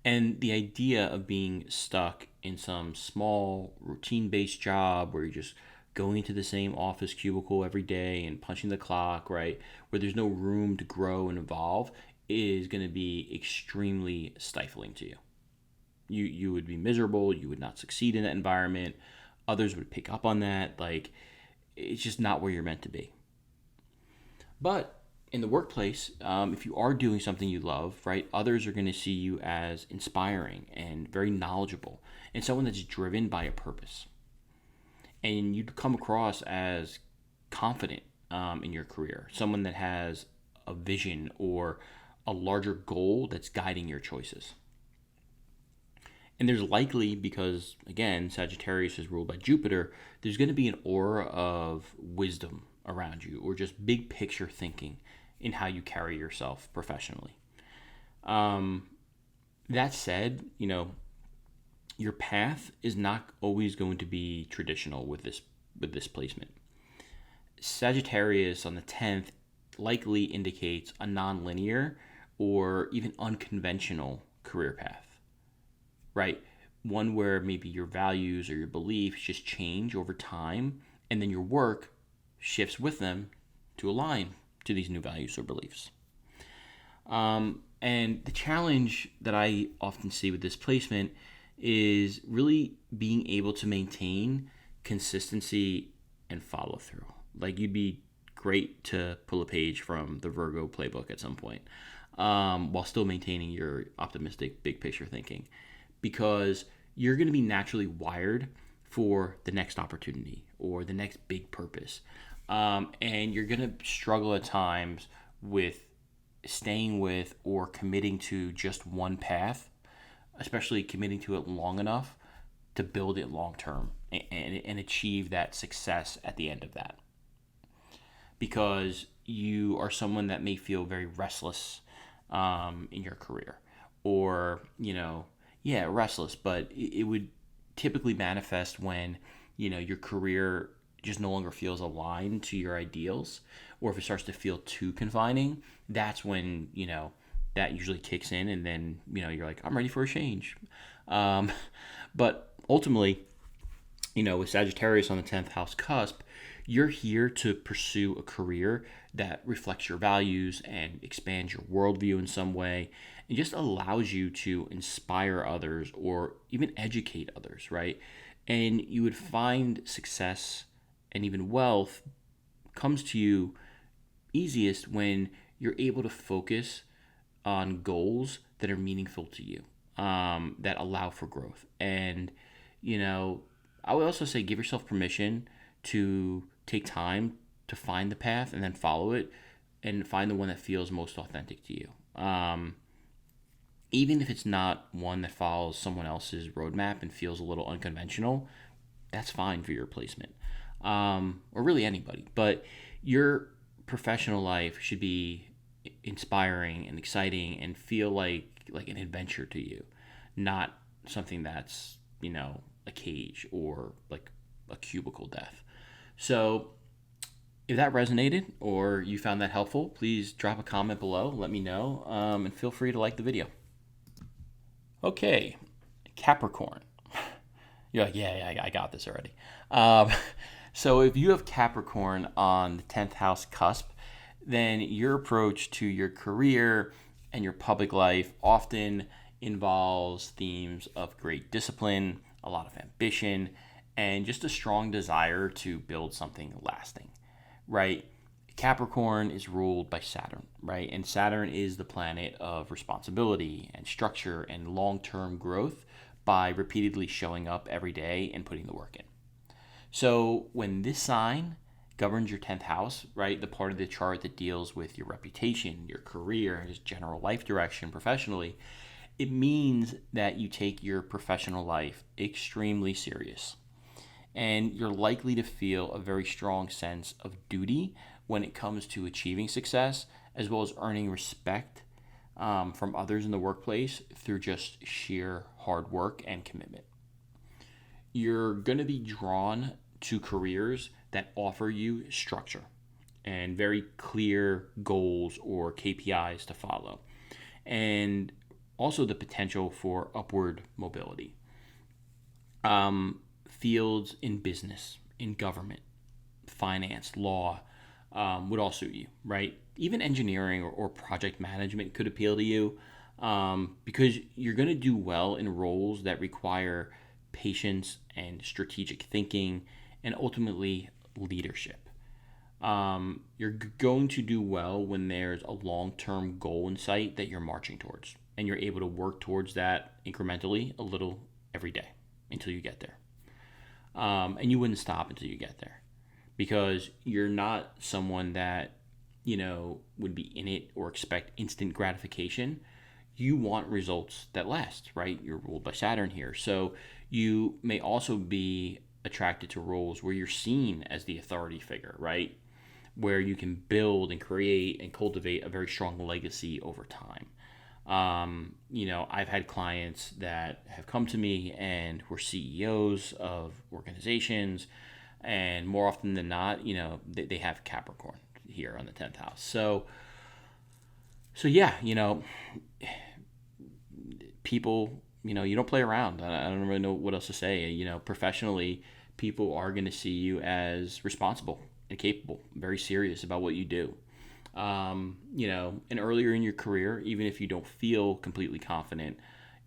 And the idea of being stuck in some small routine-based job where you're just going into the same office cubicle every day and punching the clock, right, where there's no room to grow and evolve, is going to be extremely stifling to you. You would be miserable. You would not succeed in that environment. Others would pick up on that. Like, it's just not where you're meant to be. But in the workplace, if you are doing something you love, right, others are going to see you as inspiring and very knowledgeable and someone that's driven by a purpose. And you'd come across as confident in your career, someone that has a vision or a larger goal that's guiding your choices. And there's likely, because again, Sagittarius is ruled by Jupiter, there's going to be an aura of wisdom around you, or just big picture thinking in how you carry yourself professionally. That said, your path is not always going to be traditional with this placement. Sagittarius on the 10th likely indicates a non-linear or even unconventional career path, right? One where maybe your values or your beliefs just change over time, and then your work shifts with them to align to these new values or beliefs. And the challenge that I often see with this placement is really being able to maintain consistency and follow through. Like, you'd be great to pull a page from the Virgo playbook at some point, while still maintaining your optimistic big picture thinking, because you're going to be naturally wired for the next opportunity or the next big purpose. And you're going to struggle at times with staying with or committing to just one path, especially committing to it long enough to build it long term and achieve that success at the end of that. Because you are someone that may feel very restless in your career, or, restless, but it would typically manifest when, your career just no longer feels aligned to your ideals, or if it starts to feel too confining. That's when, that usually kicks in, and then, you're like, I'm ready for a change. But ultimately, with Sagittarius on the 10th house cusp, you're here to pursue a career that reflects your values and expands your worldview in some way, and just allows you to inspire others or even educate others, right? And you would find success and even wealth comes to you easiest when you're able to focus on goals that are meaningful to you, that allow for growth. And, I would also say give yourself permission to take time to find the path and then follow it and find the one that feels most authentic to you. Even if it's not one that follows someone else's roadmap and feels a little unconventional, that's fine for your placement, or really anybody. But your professional life should be inspiring and exciting and feel like an adventure to you, not something that's a cage or like a cubicle death. So if that resonated or you found that helpful, please drop a comment below, let me know, and feel free to like the video. Okay, Capricorn. You're like, yeah, I got this already. So if you have Capricorn on the 10th house cusp, then your approach to your career and your public life often involves themes of great discipline, a lot of ambition, and just a strong desire to build something lasting, right? Capricorn is ruled by Saturn, right? And Saturn is the planet of responsibility and structure and long-term growth by repeatedly showing up every day and putting the work in. So when this sign governs your 10th house, right, the part of the chart that deals with your reputation, your career, and just general life direction professionally, it means that you take your professional life extremely serious. And you're likely to feel a very strong sense of duty when it comes to achieving success, as well as earning respect from others in the workplace through just sheer hard work and commitment. You're going to be drawn to careers that offer you structure and very clear goals or KPIs to follow, and also the potential for upward mobility. Fields in business, in government, finance, law would all suit you, right? Even engineering or project management could appeal to you, because you're going to do well in roles that require patience and strategic thinking and ultimately leadership. You're going to do well when there's a long-term goal in sight that you're marching towards, and you're able to work towards that incrementally a little every day until you get there. And you wouldn't stop until you get there, because you're not someone that, would be in it or expect instant gratification. You want results that last, right? You're ruled by Saturn here. So you may also be attracted to roles where you're seen as the authority figure, right? Where you can build and create and cultivate a very strong legacy over time. I've had clients that have come to me and were CEOs of organizations, and more often than not, they have Capricorn here on the 10th house. So yeah, people, you don't play around. I don't really know what else to say. Professionally, people are going to see you as responsible and capable, very serious about what you do. And earlier in your career, even if you don't feel completely confident,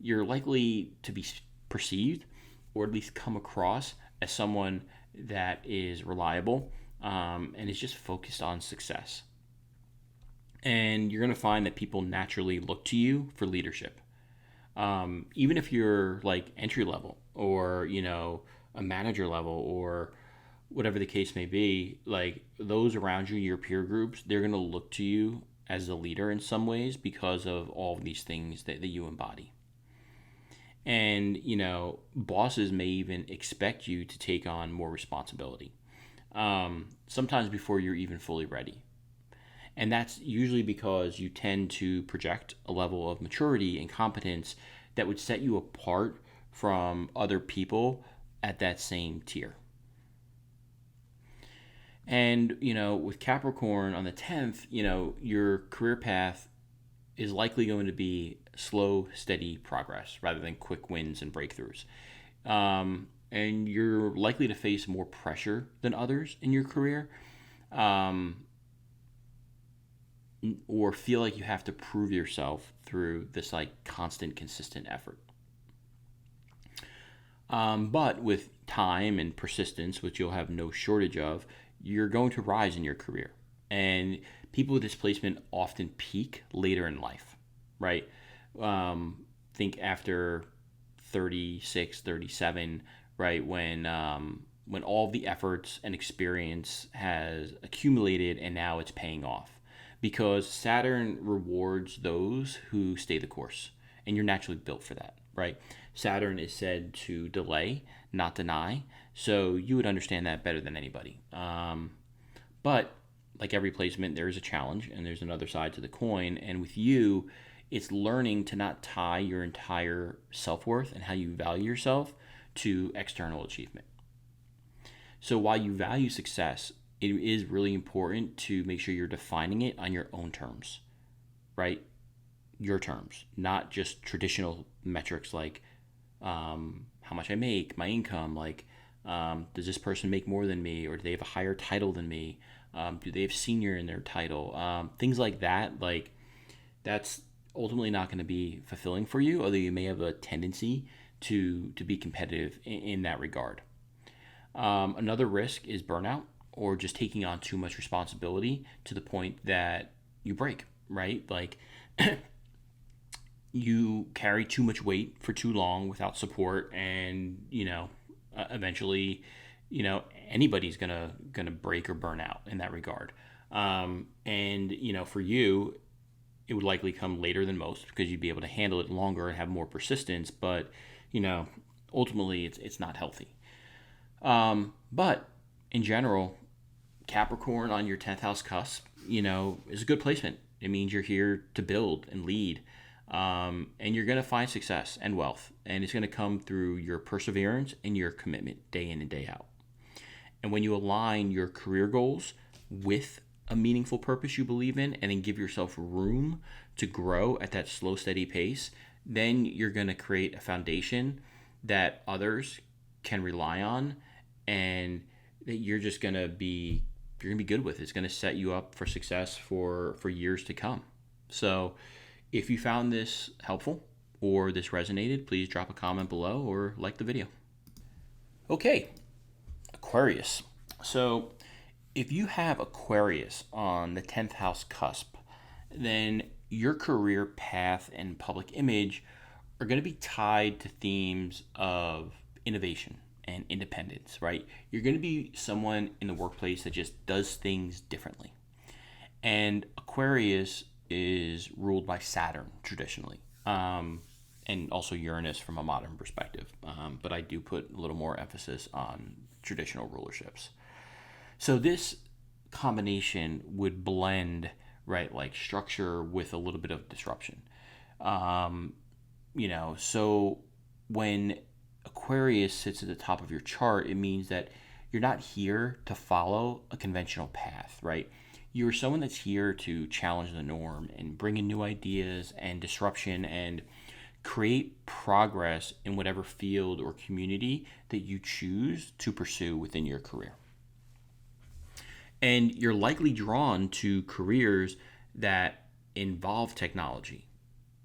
you're likely to be perceived or at least come across as someone that is reliable, and is just focused on success. And you're going to find that people naturally look to you for leadership. Even if you're like entry level or, a manager level or whatever the case may be, like those around you, your peer groups, they're going to look to you as a leader in some ways because of all of these things that you embody. And, bosses may even expect you to take on more responsibility, sometimes before you're even fully ready. And that's usually because you tend to project a level of maturity and competence that would set you apart from other people at that same tier. And, with Capricorn on the 10th, your career path is likely going to be slow, steady progress rather than quick wins and breakthroughs. And you're likely to face more pressure than others in your career, or feel like you have to prove yourself through this like constant, consistent effort. But with time and persistence, which you'll have no shortage of, you're going to rise in your career. And people with displacement often peak later in life, right? Think after 36, 37, right? When all the efforts and experience has accumulated and now it's paying off. Because Saturn rewards those who stay the course. And you're naturally built for that, right? Saturn is said to delay, not deny. So you would understand that better than anybody. But like every placement, there is a challenge and there's another side to the coin. And with you, it's learning to not tie your entire self-worth and how you value yourself to external achievement. So while you value success, it is really important to make sure you're defining it on your own terms, right? Your terms, not just traditional metrics like how much I make, my income, like does this person make more than me, or do they have a higher title than me? Do they have senior in their title? Things like that, like that's ultimately not going to be fulfilling for you, although you may have a tendency to be competitive in that regard. Another risk is burnout, or just taking on too much responsibility to the point that you break, right? Like you carry too much weight for too long without support, and eventually, anybody's gonna break or burn out in that regard. And for you, it would likely come later than most because you'd be able to handle it longer and have more persistence. But ultimately, it's not healthy. But in general, Capricorn on your 10th house cusp, is a good placement. It means you're here to build and lead. And you're going to find success and wealth. And it's going to come through your perseverance and your commitment day in and day out. And when you align your career goals with a meaningful purpose you believe in, and then give yourself room to grow at that slow, steady pace, then you're going to create a foundation that others can rely on, and that you're just going to be good with. It's going to set you up for success for years to come. So if you found this helpful or this resonated, please drop a comment below or like the video. Okay, Aquarius. So if you have Aquarius on the 10th house cusp, then your career path and public image are going to be tied to themes of innovation and independence, right? You're going to be someone in the workplace that just does things differently. And Aquarius is ruled by Saturn traditionally, and also Uranus from a modern perspective. But I do put a little more emphasis on traditional rulerships. So this combination would blend, right, like structure with a little bit of disruption. So when Aquarius sits at the top of your chart, it means that you're not here to follow a conventional path, right? You're someone that's here to challenge the norm and bring in new ideas and disruption and create progress in whatever field or community that you choose to pursue within your career. And you're likely drawn to careers that involve technology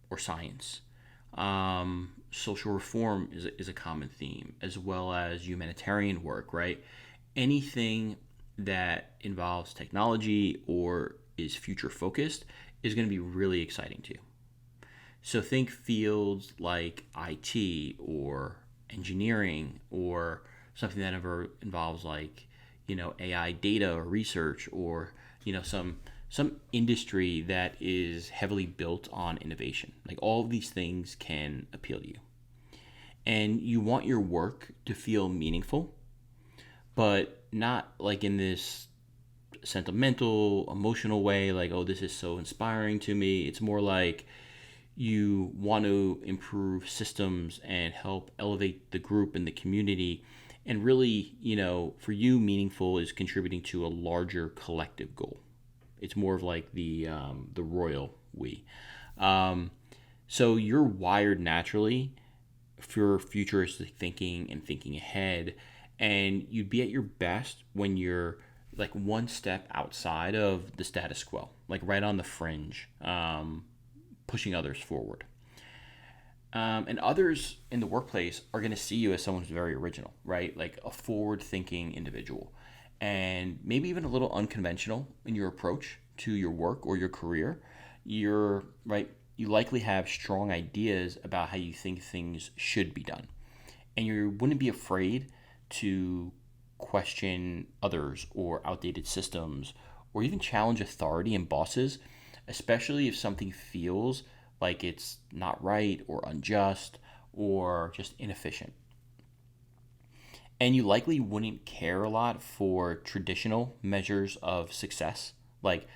or science. Social reform is a common theme, as well as humanitarian work, right? Anything that involves technology or is future focused is going to be really exciting to you. So think fields like IT or engineering or something that ever involves like, AI data or research or, some industry that is heavily built on innovation. Like all of these things can appeal to you. And you want your work to feel meaningful, but not like in this sentimental, emotional way, like, oh, this is so inspiring to me. It's more like you want to improve systems and help elevate the group and the community. And really, for you, meaningful is contributing to a larger collective goal. It's more of like the royal we. So you're wired naturally for futuristic thinking and thinking ahead, and you'd be at your best when you're like one step outside of the status quo, like right on the fringe, pushing others forward. And others in the workplace are going to see you as someone who's very original, right? Like a forward-thinking individual, and maybe even a little unconventional in your approach to your work or your career. You're right. You likely have strong ideas about how you think things should be done, and you wouldn't be afraid to question others or outdated systems, or even challenge authority and bosses, especially if something feels like it's not right or unjust or just inefficient. And you likely wouldn't care a lot for traditional measures of success. Like,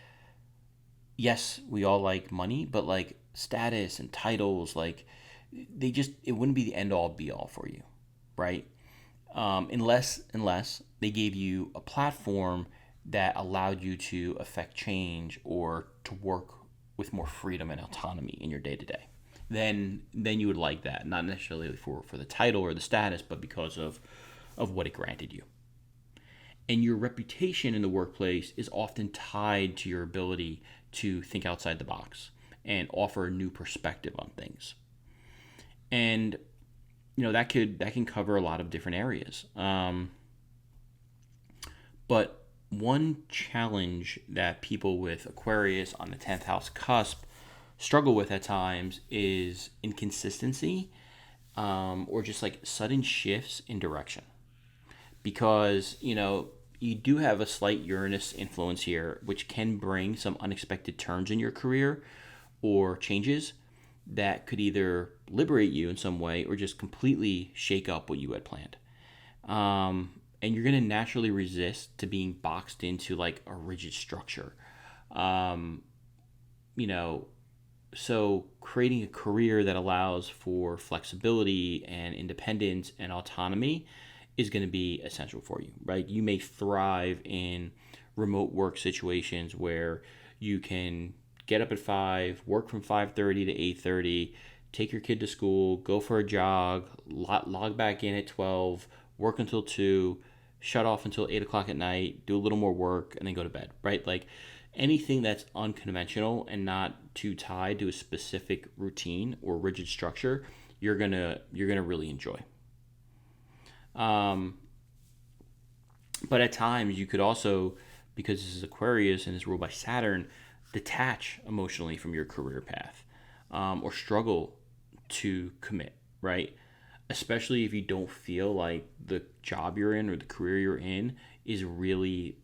yes, we all like money, but like status and titles, like it wouldn't be the end all be all for you, right? Unless they gave you a platform that allowed you to affect change or to work with more freedom and autonomy in your day to day. Then you would like that, not necessarily for the title or the status, but because of what it granted you. And your reputation in the workplace is often tied to your ability to think outside the box and offer a new perspective on things. And that can cover a lot of different areas. But one challenge that people with Aquarius on the 10th house cusp struggle with at times is inconsistency, or just like sudden shifts in direction. Because, you do have a slight Uranus influence here, which can bring some unexpected turns in your career or changes that could either liberate you in some way or just completely shake up what you had planned. And you're going to naturally resist to being boxed into like a rigid structure. So creating a career that allows for flexibility and independence and autonomy is going to be essential for you, right? You may thrive in remote work situations where you can get up at 5, work from 5:30 to 8:30, take your kid to school, go for a jog, log back in at 12, work until 2, shut off until 8 o'clock at night, do a little more work, and then go to bed, right? Like anything that's unconventional and not too tied to a specific routine or rigid structure, you're gonna really enjoy. But at times you could also, because this is Aquarius and is ruled by Saturn, detach emotionally from your career path, or struggle to commit, right? Especially if you don't feel like the job you're in or the career you're in is really,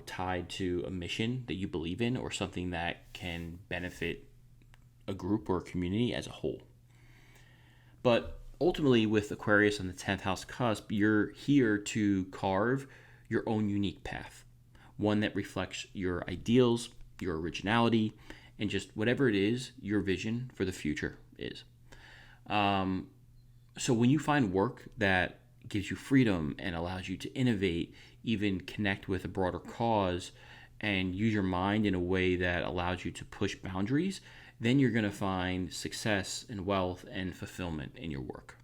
tied to a mission that you believe in or something that can benefit a group or a community as a whole. But ultimately, with Aquarius on the 10th house cusp, you're here to carve your own unique path, one that reflects your ideals, your originality, and just whatever it is your vision for the future is. So when you find work that gives you freedom and allows you to innovate, even connect with a broader cause, and use your mind in a way that allows you to push boundaries, then you're going to find success and wealth and fulfillment in your work.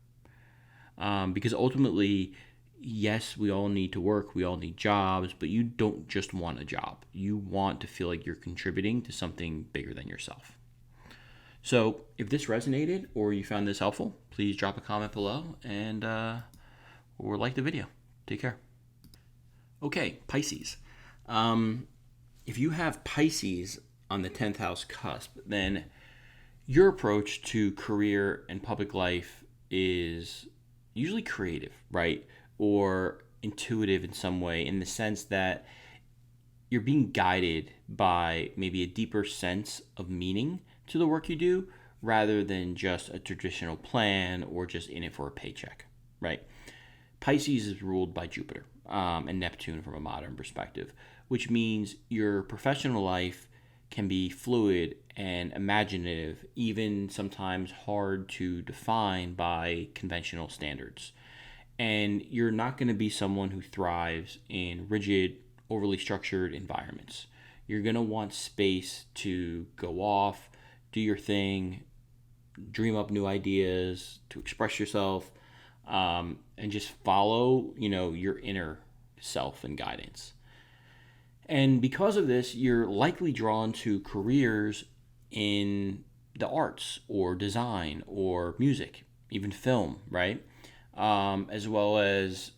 Because ultimately, yes, we all need to work, we all need jobs, but you don't just want a job. You want to feel like you're contributing to something bigger than yourself. So if this resonated or you found this helpful, please drop a comment below and or like the video. Take care. Okay, Pisces. If you have Pisces on the 10th house cusp, then your approach to career and public life is usually creative, right? Or intuitive in some way, in the sense that you're being guided by maybe a deeper sense of meaning to the work you do, rather than just a traditional plan or just in it for a paycheck, right? Pisces is ruled by Jupiter and Neptune from a modern perspective, which means your professional life can be fluid and imaginative, even sometimes hard to define by conventional standards. And you're not going to be someone who thrives in rigid, overly structured environments. You're going to want space to go off, do your thing, dream up new ideas, to express yourself, and just follow, your inner self and guidance. And because of this, you're likely drawn to careers in the arts or design or music, even film, right? As well as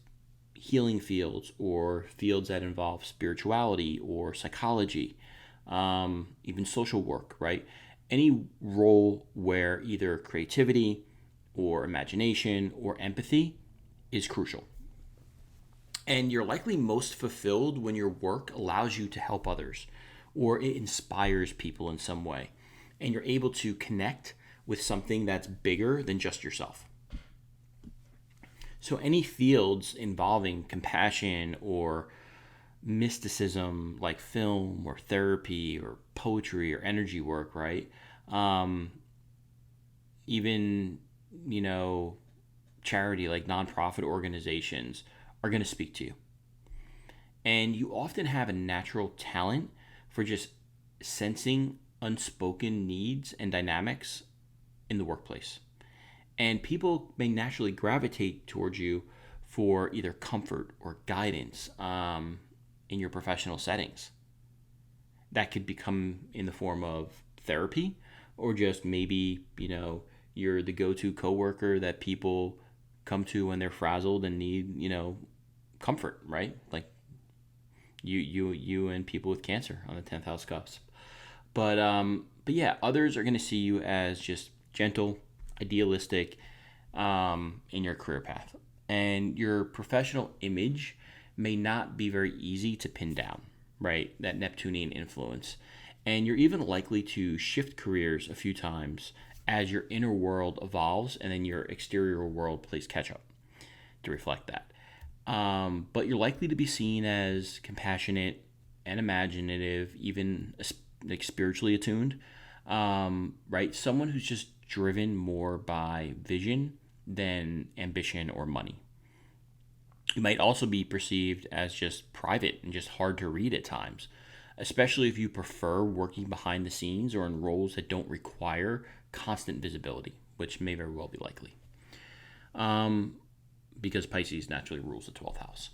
healing fields or fields that involve spirituality or psychology, even social work, right? Any role where either creativity or imagination or empathy is crucial. And you're likely most fulfilled when your work allows you to help others or it inspires people in some way. And you're able to connect with something that's bigger than just yourself. So any fields involving compassion or mysticism, like film or therapy or poetry or energy work, right? Even, charity, like nonprofit organizations, are going to speak to you. And you often have a natural talent for just sensing unspoken needs and dynamics in the workplace. And people may naturally gravitate towards you for either comfort or guidance in your professional settings. That could become in the form of therapy, or just maybe, you're the go-to coworker that people come to when they're frazzled and need, comfort, right? Like you and people with cancer on the 10th house cusp. But yeah, others are going to see you as just gentle, idealistic in your career path. And your professional image may not be very easy to pin down, right? That Neptunian influence. And you're even likely to shift careers a few times as your inner world evolves and then your exterior world plays catch up to reflect that. But you're likely to be seen as compassionate and imaginative, even like spiritually attuned, right? Someone who's just driven more by vision than ambition or money. You might also be perceived as just private and just hard to read at times, especially if you prefer working behind the scenes or in roles that don't require constant visibility, which may very well be likely. Because Pisces naturally rules the 12th house.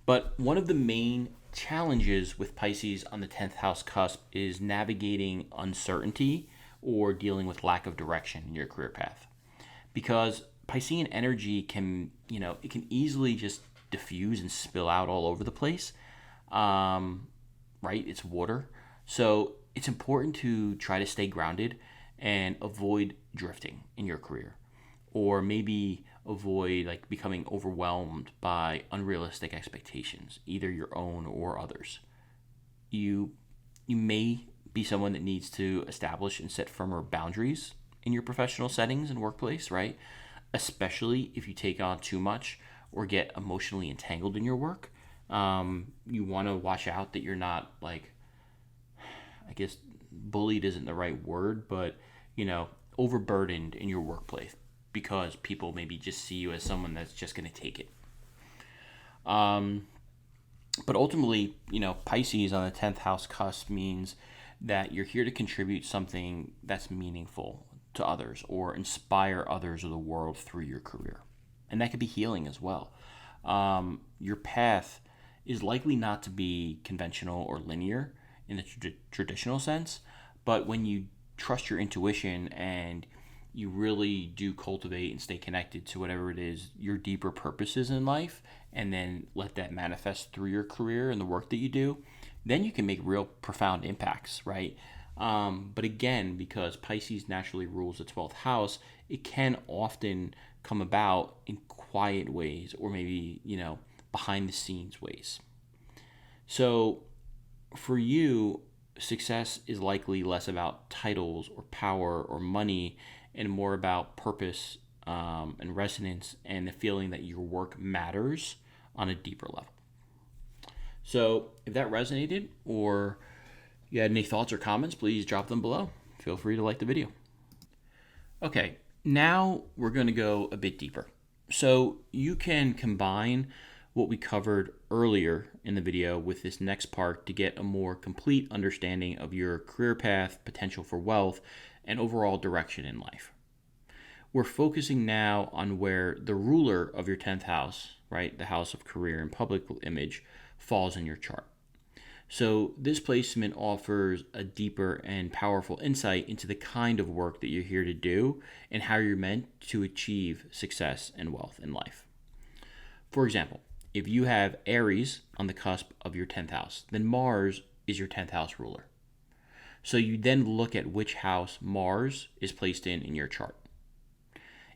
But one of the main challenges with Pisces on the 10th house cusp is navigating uncertainty or dealing with lack of direction in your career path. Because Piscean energy can, it can easily just diffuse and spill out all over the place, right? It's water. So it's important to try to stay grounded and avoid drifting in your career, or maybe avoid like becoming overwhelmed by unrealistic expectations, either your own or others. You may be someone that needs to establish and set firmer boundaries in your professional settings and workplace, right? Especially if you take on too much or get emotionally entangled in your work. You want to watch out that you're not bullied isn't the right word, but, overburdened in your workplace because people maybe just see you as someone that's just going to take it. But ultimately, Pisces on the 10th house cusp means that you're here to contribute something that's meaningful to others or inspire others of the world through your career. And that could be healing as well. Your path is likely not to be conventional or linear in the traditional sense, but when you trust your intuition and you really do cultivate and stay connected to whatever it is your deeper purposes in life, and then let that manifest through your career and the work that you do, then you can make real profound impacts, right? But again, because Pisces naturally rules the 12th house, it can often come about in quiet ways or maybe, behind the scenes ways. So for you, success is likely less about titles or power or money and more about purpose and resonance and the feeling that your work matters on a deeper level. So if that resonated or you had any thoughts or comments, please drop them below. Feel free to like the video. Okay, now we're going to go a bit deeper. So you can combine what we covered earlier in the video with this next part to get a more complete understanding of your career path, potential for wealth, and overall direction in life. We're focusing now on where the ruler of your 10th house, right, the house of career and public image, falls in your chart. So this placement offers a deeper and powerful insight into the kind of work that you're here to do and how you're meant to achieve success and wealth in life. For example, if you have Aries on the cusp of your 10th house, then Mars is your 10th house ruler. So you then look at which house Mars is placed in your chart.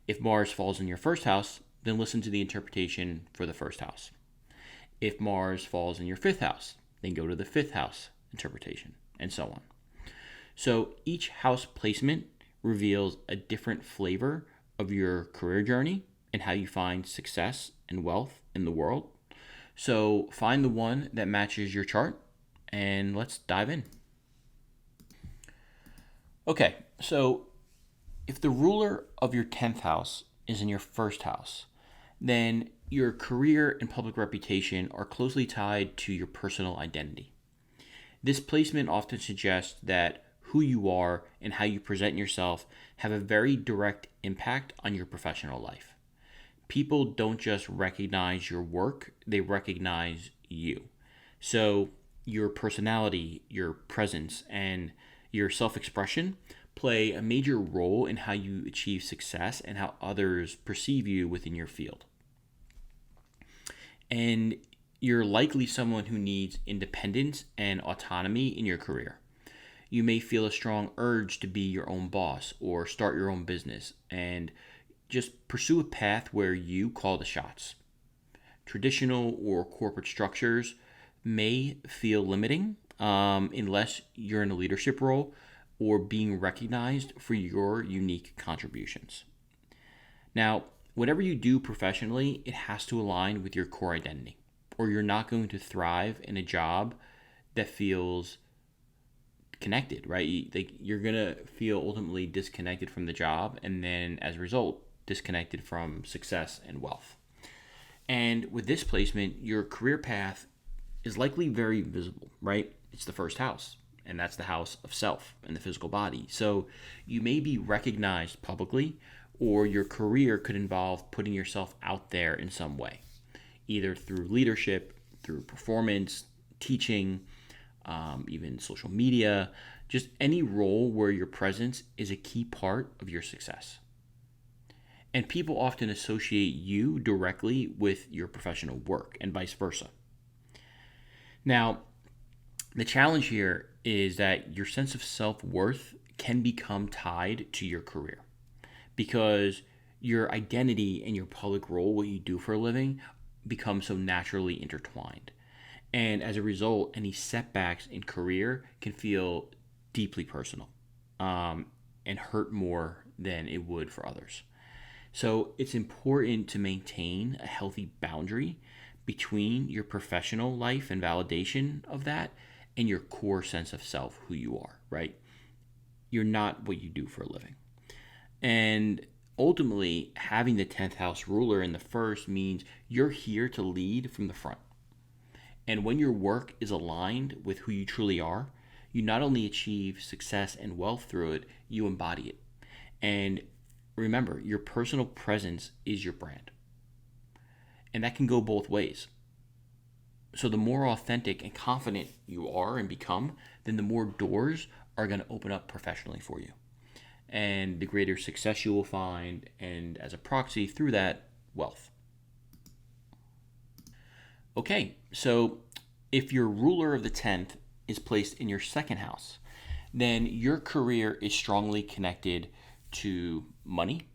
If Mars falls in your first house, then listen to the interpretation for the first house. If Mars falls in your fifth house, then go to the fifth house interpretation, and so on. So each house placement reveals a different flavor of your career journey and how you find success and wealth in the world. So find the one that matches your chart, and let's dive in. Okay, so if the ruler of your 10th house is in your first house, then your career and public reputation are closely tied to your personal identity. This placement often suggests that who you are and how you present yourself have a very direct impact on your professional life. People don't just recognize your work, they recognize you. So your personality, your presence, and your self-expression play a major role in how you achieve success and how others perceive you within your field. And you're likely someone who needs independence and autonomy in your career. You may feel a strong urge to be your own boss or start your own business and just pursue a path where you call the shots. Traditional or corporate structures may feel limiting unless you're in a leadership role or being recognized for your unique contributions. Now, whatever you do professionally, it has to align with your core identity, or you're not going to thrive in a job that feels connected, right? You're going to feel ultimately disconnected from the job, and then as a result, disconnected from success and wealth. And with this placement, your career path is likely very visible, right? It's the first house, and that's the house of self and the physical body. So you may be recognized publicly, or your career could involve putting yourself out there in some way, either through leadership, through performance, teaching, even social media, just any role where your presence is a key part of your success. And people often associate you directly with your professional work and vice versa. Now, the challenge here is that your sense of self-worth can become tied to your career, because your identity and your public role, what you do for a living, become so naturally intertwined. And as a result, any setbacks in career can feel deeply personal and hurt more than it would for others. So it's important to maintain a healthy boundary between your professional life and validation of that and your core sense of self, who you are, right? you're not what you do for a living. And ultimately, having the 10th house ruler in the first means you're here to lead from the front. And when your work is aligned with who you truly are, you not only achieve success and wealth through it, you embody it. And remember, your personal presence is your brand. And that can go both ways. So the more authentic and confident you are and become, then the more doors are going to open up professionally for you. And the greater success you will find, and as a proxy through that, wealth. Okay, so if your ruler of the 10th is placed in your second house, then your career is strongly connected to money,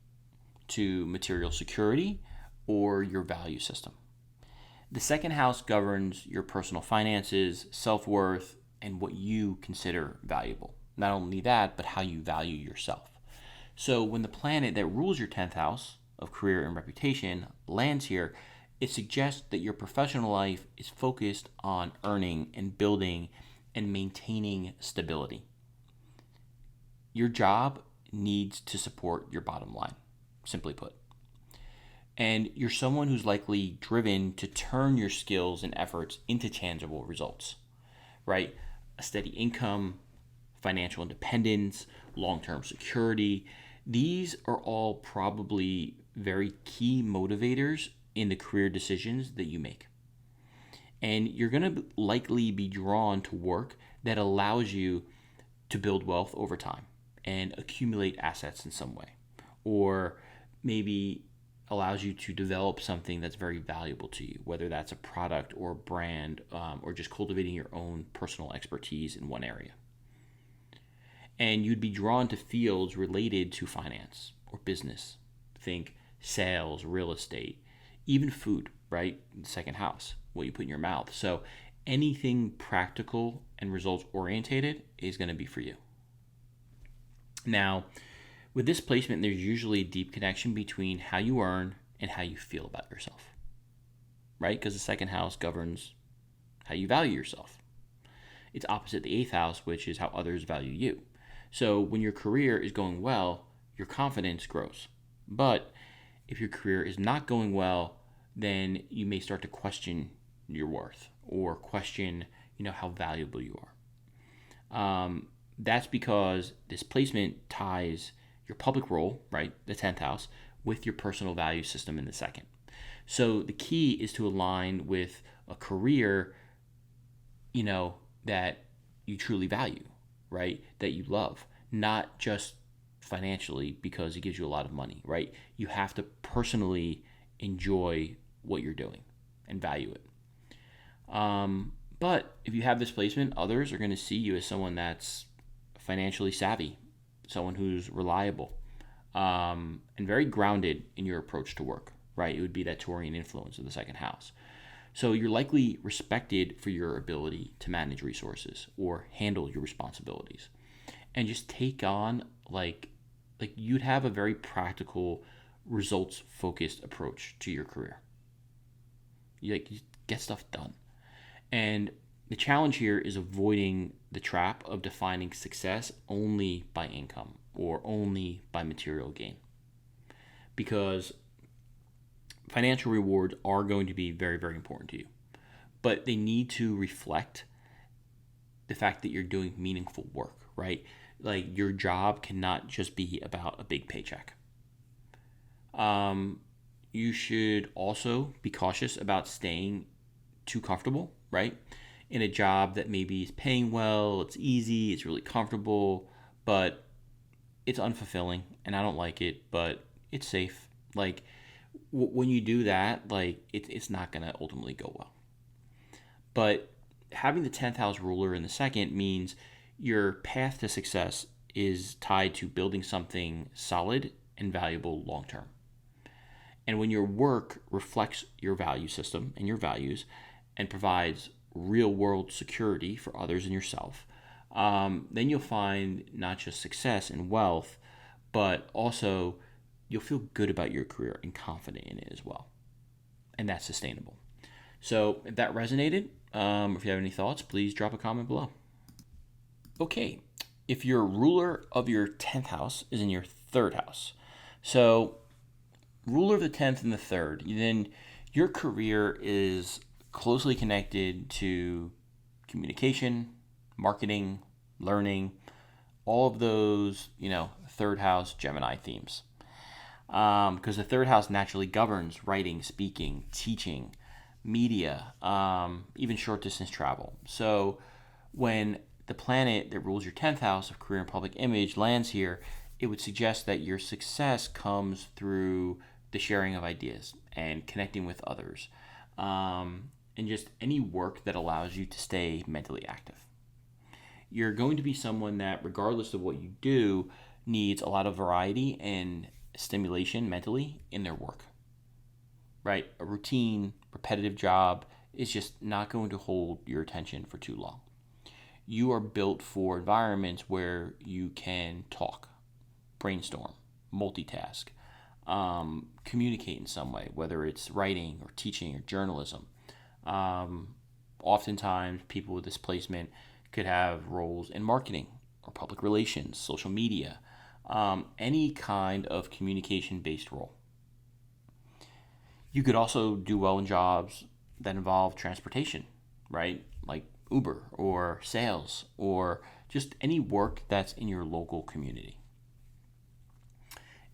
to material security, or your value system. The second house governs your personal finances, self-worth, and what you consider valuable. Not only that, but how you value yourself. So when the planet that rules your 10th house of career and reputation lands here, it suggests that your professional life is focused on earning and building and maintaining stability. Your job needs to support your bottom line, simply put. And you're someone who's likely driven to turn your skills and efforts into tangible results, right? A steady income, financial independence, long-term security. These are all probably very key motivators in the career decisions that you make. And you're going to likely be drawn to work that allows you to build wealth over time and accumulate assets in some way, or maybe allows you to develop something that's very valuable to you, whether that's a product or a brand, or just cultivating your own personal expertise in one area. And you'd be drawn to fields related to finance or business. Think sales, real estate, even food, right? The second house, what you put in your mouth. So anything practical and results orientated is going to be for you. Now, with this placement, there's usually a deep connection between how you earn and how you feel about yourself, right? Because the second house governs how you value yourself. It's opposite the 8th house, which is how others value you. So when your career is going well, your confidence grows. But if your career is not going well, then you may start to question your worth or question, how valuable you are. That's because this placement ties your public role, right, the 10th house, with your personal value system in the second. So the key is to align with a career, that you truly value, right, that you love, not just financially because it gives you a lot of money, right? You have to personally enjoy what you're doing and value it. But if you have this placement, others are going to see you as someone that's financially savvy, someone who's reliable, and very grounded in your approach to work, right? It would be that Taurian influence of the second house. So you're likely respected for your ability to manage resources or handle your responsibilities and just take on like you'd have a very practical, results-focused approach to your career. You get stuff done. And the challenge here is avoiding the trap of defining success only by income or only by material gain. Because financial rewards are going to be very, very important to you. But they need to reflect the fact that you're doing meaningful work, right? Like your job cannot just be about a big paycheck. You should also be cautious about staying too comfortable, right? In a job that maybe is paying well, it's easy, it's really comfortable, but it's unfulfilling and I don't like it, but it's safe. Like when you do that, it's not going to ultimately go well. But having the 10th house ruler in the second means your path to success is tied to building something solid and valuable long term. And when your work reflects your value system and your values and provides real world security for others and yourself, then you'll find not just success and wealth, but also you'll feel good about your career and confident in it as well. And that's sustainable. So if that resonated, if you have any thoughts, please drop a comment below. Okay, if your ruler of your 10th house is in your third house, so ruler of the 10th and the third, then your career is closely connected to communication, marketing, learning, all of those, third house Gemini themes. Because the third house naturally governs writing, speaking, teaching, media, even short distance travel. So when the planet that rules your 10th house of career and public image lands here, it would suggest that your success comes through the sharing of ideas and connecting with others, and just any work that allows you to stay mentally active. You're going to be someone that, regardless of what you do, needs a lot of variety and stimulation mentally in their work, right? A routine, repetitive job is just not going to hold your attention for too long. You are built for environments where you can talk, brainstorm, multitask, communicate in some way, whether it's writing or teaching or journalism. Oftentimes, people with this placement could have roles in marketing or public relations, social media, any kind of communication-based role. You could also do well in jobs that involve transportation, right? Like Uber or sales or just any work that's in your local community.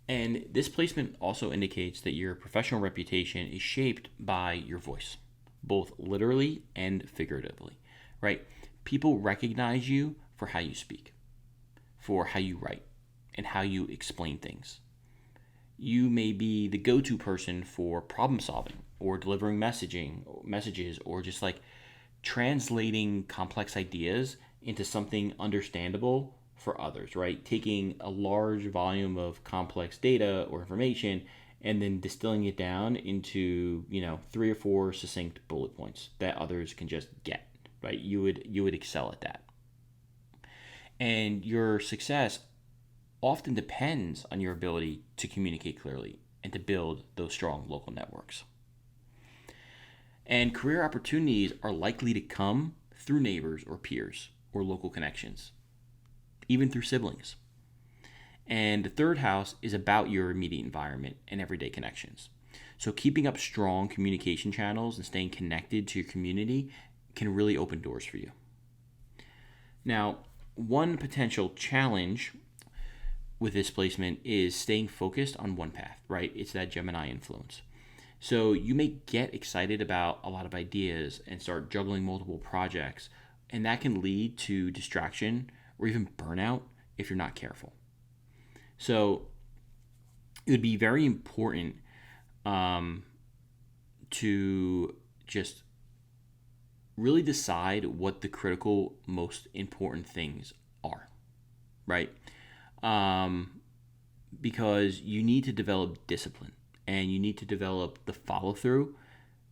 And this placement also indicates that your professional reputation is shaped by your voice, both literally and figuratively, right? People recognize you for how you speak, for how you write, and how you explain things. You may be the go-to person for problem solving or delivering messages, or just like translating complex ideas into something understandable for others, right? Taking a large volume of complex data or information and then distilling it down into, 3 or 4 succinct bullet points that others can just get, right? You would excel at that. And your success often depends on your ability to communicate clearly and to build those strong local networks. And career opportunities are likely to come through neighbors or peers or local connections, even through siblings. And the third house is about your immediate environment and everyday connections. So keeping up strong communication channels and staying connected to your community can really open doors for you. Now, one potential challenge with this placement is staying focused on one path, right? It's that Gemini influence. So you may get excited about a lot of ideas and start juggling multiple projects, and that can lead to distraction or even burnout if you're not careful. So it would be very important to just really decide what the critical, most important things are, right? Because you need to develop discipline and you need to develop the follow-through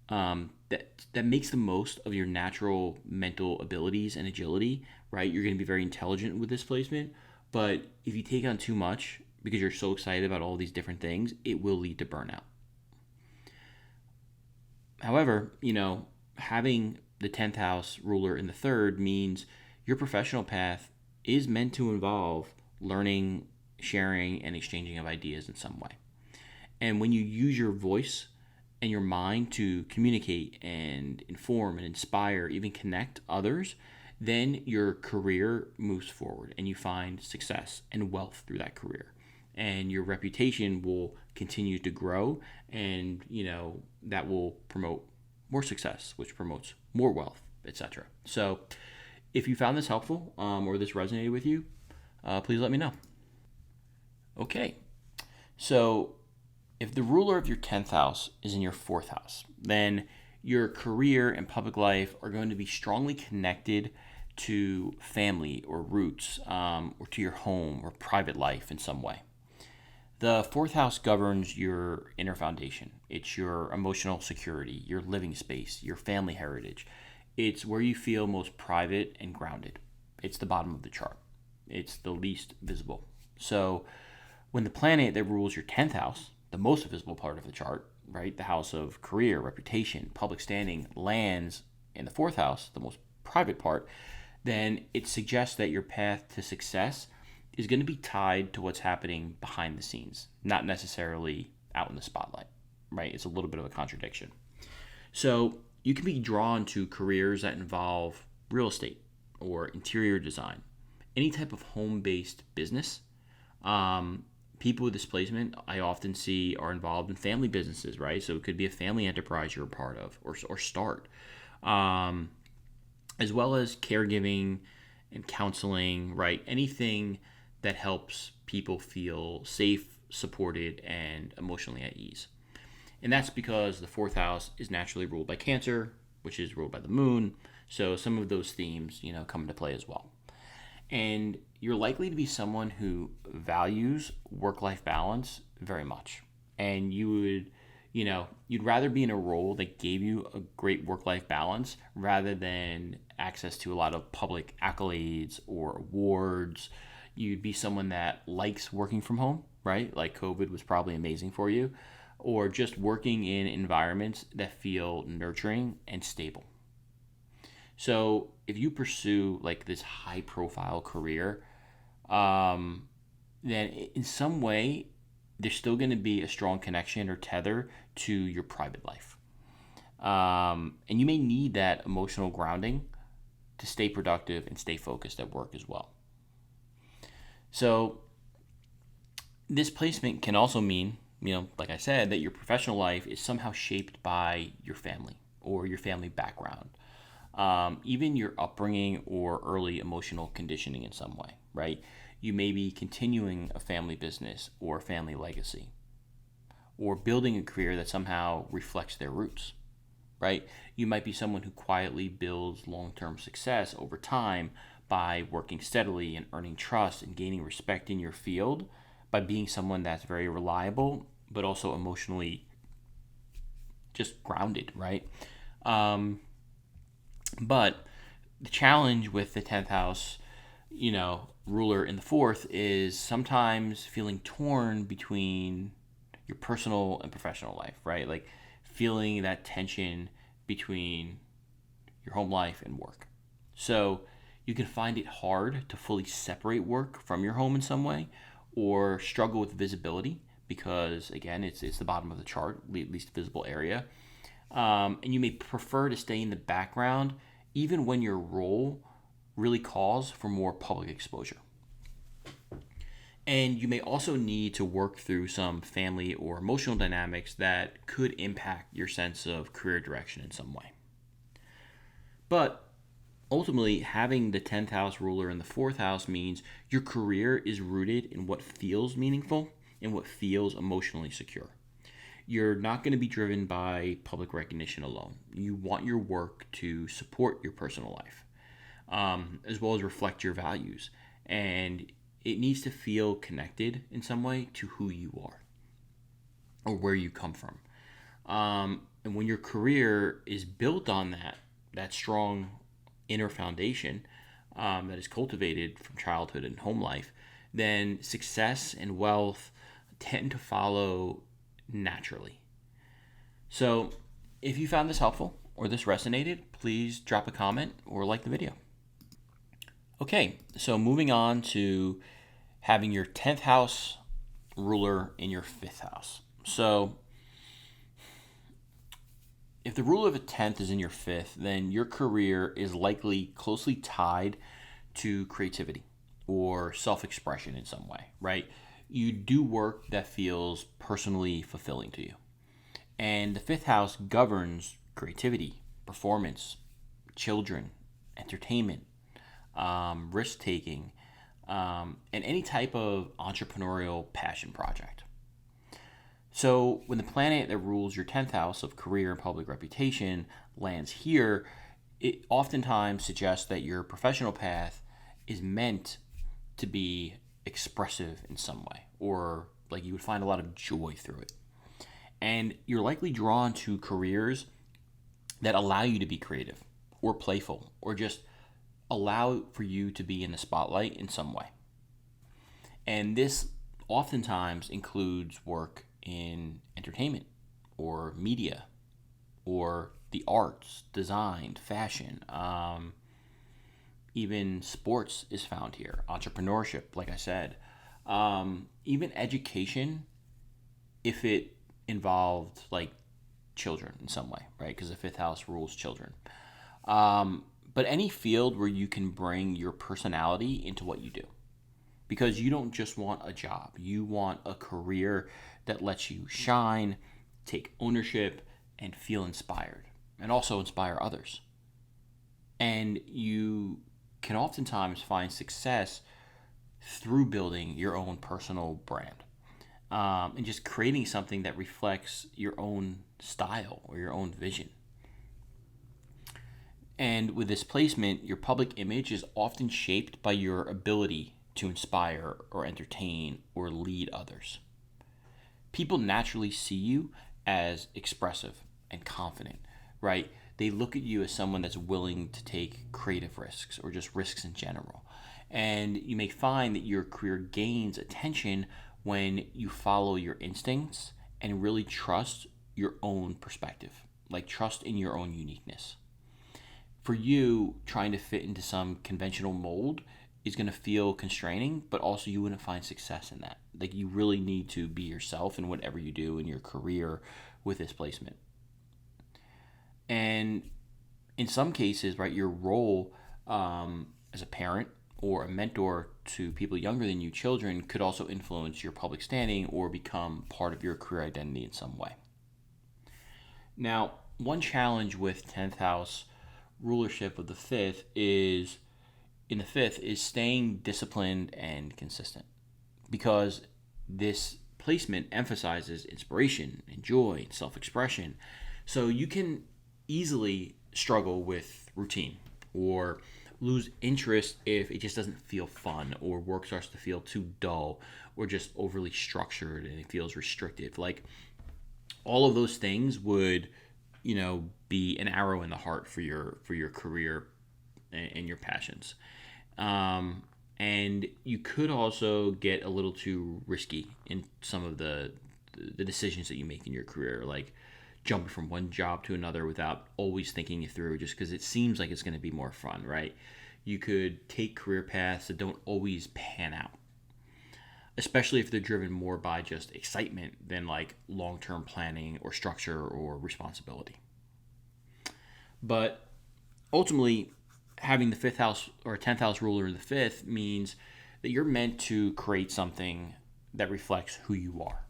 that makes the most of your natural mental abilities and agility, right? You're going to be very intelligent with this placement, but if you take on too much because you're so excited about all these different things, it will lead to burnout. However, having the 10th house ruler in the third means your professional path is meant to involve learning, sharing, and exchanging of ideas in some way. And when you use your voice and your mind to communicate and inform and inspire, even connect others, then your career moves forward and you find success and wealth through that career. And your reputation will continue to grow, and that will promote more success, which promotes more wealth, etc. So if you found this helpful or this resonated with you, please let me know. Okay, so if the ruler of your 10th house is in your 4th house, then your career and public life are going to be strongly connected to family or roots, or to your home or private life in some way. The 4th house governs your inner foundation. It's your emotional security, your living space, your family heritage. It's where you feel most private and grounded. It's the bottom of the chart. It's the least visible. So when the planet that rules your 10th house, the most visible part of the chart, right, the house of career, reputation, public standing, lands in the 4th house, the most private part, then it suggests that your path to success is going to be tied to what's happening behind the scenes, not necessarily out in the spotlight, right? It's a little bit of a contradiction. So you can be drawn to careers that involve real estate or interior design, any type of home-based business. People with displacement, I often see, are involved in family businesses, right? So it could be a family enterprise you're a part of or start, as well as caregiving and counseling, right? Anything that helps people feel safe, supported, and emotionally at ease. And that's because the fourth house is naturally ruled by Cancer, which is ruled by the moon. So some of those themes, come into play as well. And you're likely to be someone who values work-life balance very much. And you'd rather be in a role that gave you a great work-life balance rather than access to a lot of public accolades or awards. You'd be someone that likes working from home, right? Like COVID was probably amazing for you. Or just working in environments that feel nurturing and stable. So if you pursue like this high profile career, then in some way, there's still going to be a strong connection or tether to your private life. And you may need that emotional grounding to stay productive and stay focused at work as well. So this placement can also mean, like I said, that your professional life is somehow shaped by your family or your family background, even your upbringing or early emotional conditioning in some way, right? You may be continuing a family business or family legacy, or building a career that somehow reflects their roots, right? You might be someone who quietly builds long-term success over time by working steadily and earning trust and gaining respect in your field by being someone that's very reliable, but also emotionally just grounded, right? But the challenge with the 10th house, ruler in the fourth is sometimes feeling torn between your personal and professional life, right? Like feeling that tension between your home life and work. So you can find it hard to fully separate work from your home in some way, or struggle with visibility because, again, it's the bottom of the chart, least visible area. And you may prefer to stay in the background even when your role really calls for more public exposure. And you may also need to work through some family or emotional dynamics that could impact your sense of career direction in some way. But ultimately, having the 10th house ruler in the 4th house means your career is rooted in what feels meaningful and what feels emotionally secure. You're not going to be driven by public recognition alone. You want your work to support your personal life, as well as reflect your values. And it needs to feel connected in some way to who you are or where you come from. And when your career is built on that strong inner foundation that is cultivated from childhood and home life, then success and wealth tend to follow naturally. So if you found this helpful or this resonated, please drop a comment or like the video. Okay, so moving on to having your 10th house ruler in your 5th house. So if the ruler of a 10th is in your 5th, then your career is likely closely tied to creativity or self-expression in some way, right? You do work that feels personally fulfilling to you. And the 5th house governs creativity, performance, children, entertainment, risk-taking, and any type of entrepreneurial passion project. So when the planet that rules your 10th house of career and public reputation lands here, it oftentimes suggests that your professional path is meant to be expressive in some way, or like you would find a lot of joy through it. And you're likely drawn to careers that allow you to be creative or playful or just allow for you to be in the spotlight in some way. And this oftentimes includes work in entertainment or media or the arts, design, fashion, Even sports is found here. Entrepreneurship, like I said. Even education, if it involved like children in some way, right? Because the fifth house rules children. But any field where you can bring your personality into what you do. Because you don't just want a job, you want a career that lets you shine, take ownership, and feel inspired, and also inspire others. And you can oftentimes find success through building your own personal brand, and just creating something that reflects your own style or your own vision. And with this placement, your public image is often shaped by your ability to inspire or entertain or lead others. People naturally see you as expressive and confident, right? They look at you as someone that's willing to take creative risks or just risks in general. And you may find that your career gains attention when you follow your instincts and really trust your own perspective, like trust in your own uniqueness. For you, trying to fit into some conventional mold is going to feel constraining, but also you wouldn't find success in that. Like, you really need to be yourself in whatever you do in your career with this placement. And in some cases, right, your role as a parent or a mentor to people younger than you, children, could also influence your public standing or become part of your career identity in some way. Now, one challenge with 10th house rulership of the fifth is staying disciplined and consistent, because this placement emphasizes inspiration and joy and self-expression. So you can easily struggle with routine or lose interest if it just doesn't feel fun, or work starts to feel too dull or just overly structured and it feels restrictive. Like, all of those things would, be an arrow in the heart for your career and your passions. And you could also get a little too risky in some of the decisions that you make in your career, like jumping from one job to another without always thinking it through, just because it seems like it's going to be more fun, right? You could take career paths that don't always pan out, especially if they're driven more by just excitement than like long-term planning or structure or responsibility. But ultimately, having the fifth house or 10th house ruler in the fifth means that you're meant to create something that reflects who you are.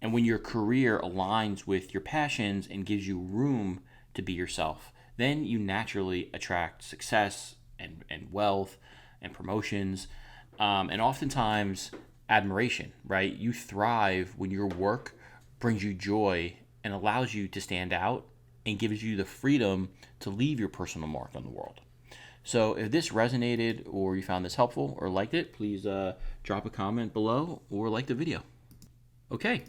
And when your career aligns with your passions and gives you room to be yourself, then you naturally attract success and wealth and promotions, and oftentimes admiration, right? You thrive when your work brings you joy and allows you to stand out and gives you the freedom to leave your personal mark on the world. So if this resonated or you found this helpful or liked it, please drop a comment below or like the video. Okay,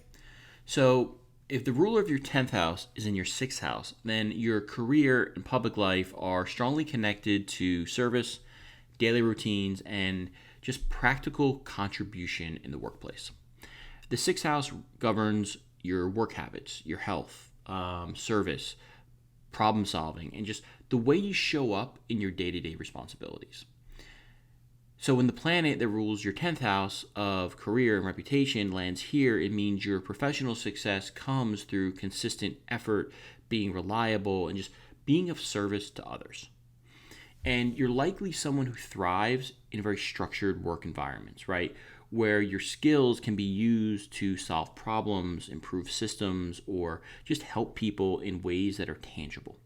so if the ruler of your 10th house is in your 6th house, then your career and public life are strongly connected to service, daily routines, and just practical contribution in the workplace. The 6th house governs your work habits, your health, service, problem solving, and just the way you show up in your day-to-day responsibilities. So when the planet that rules your 10th house of career and reputation lands here, it means your professional success comes through consistent effort, being reliable, and just being of service to others. And you're likely someone who thrives in very structured work environments, right? Where your skills can be used to solve problems, improve systems, or just help people in ways that are tangible.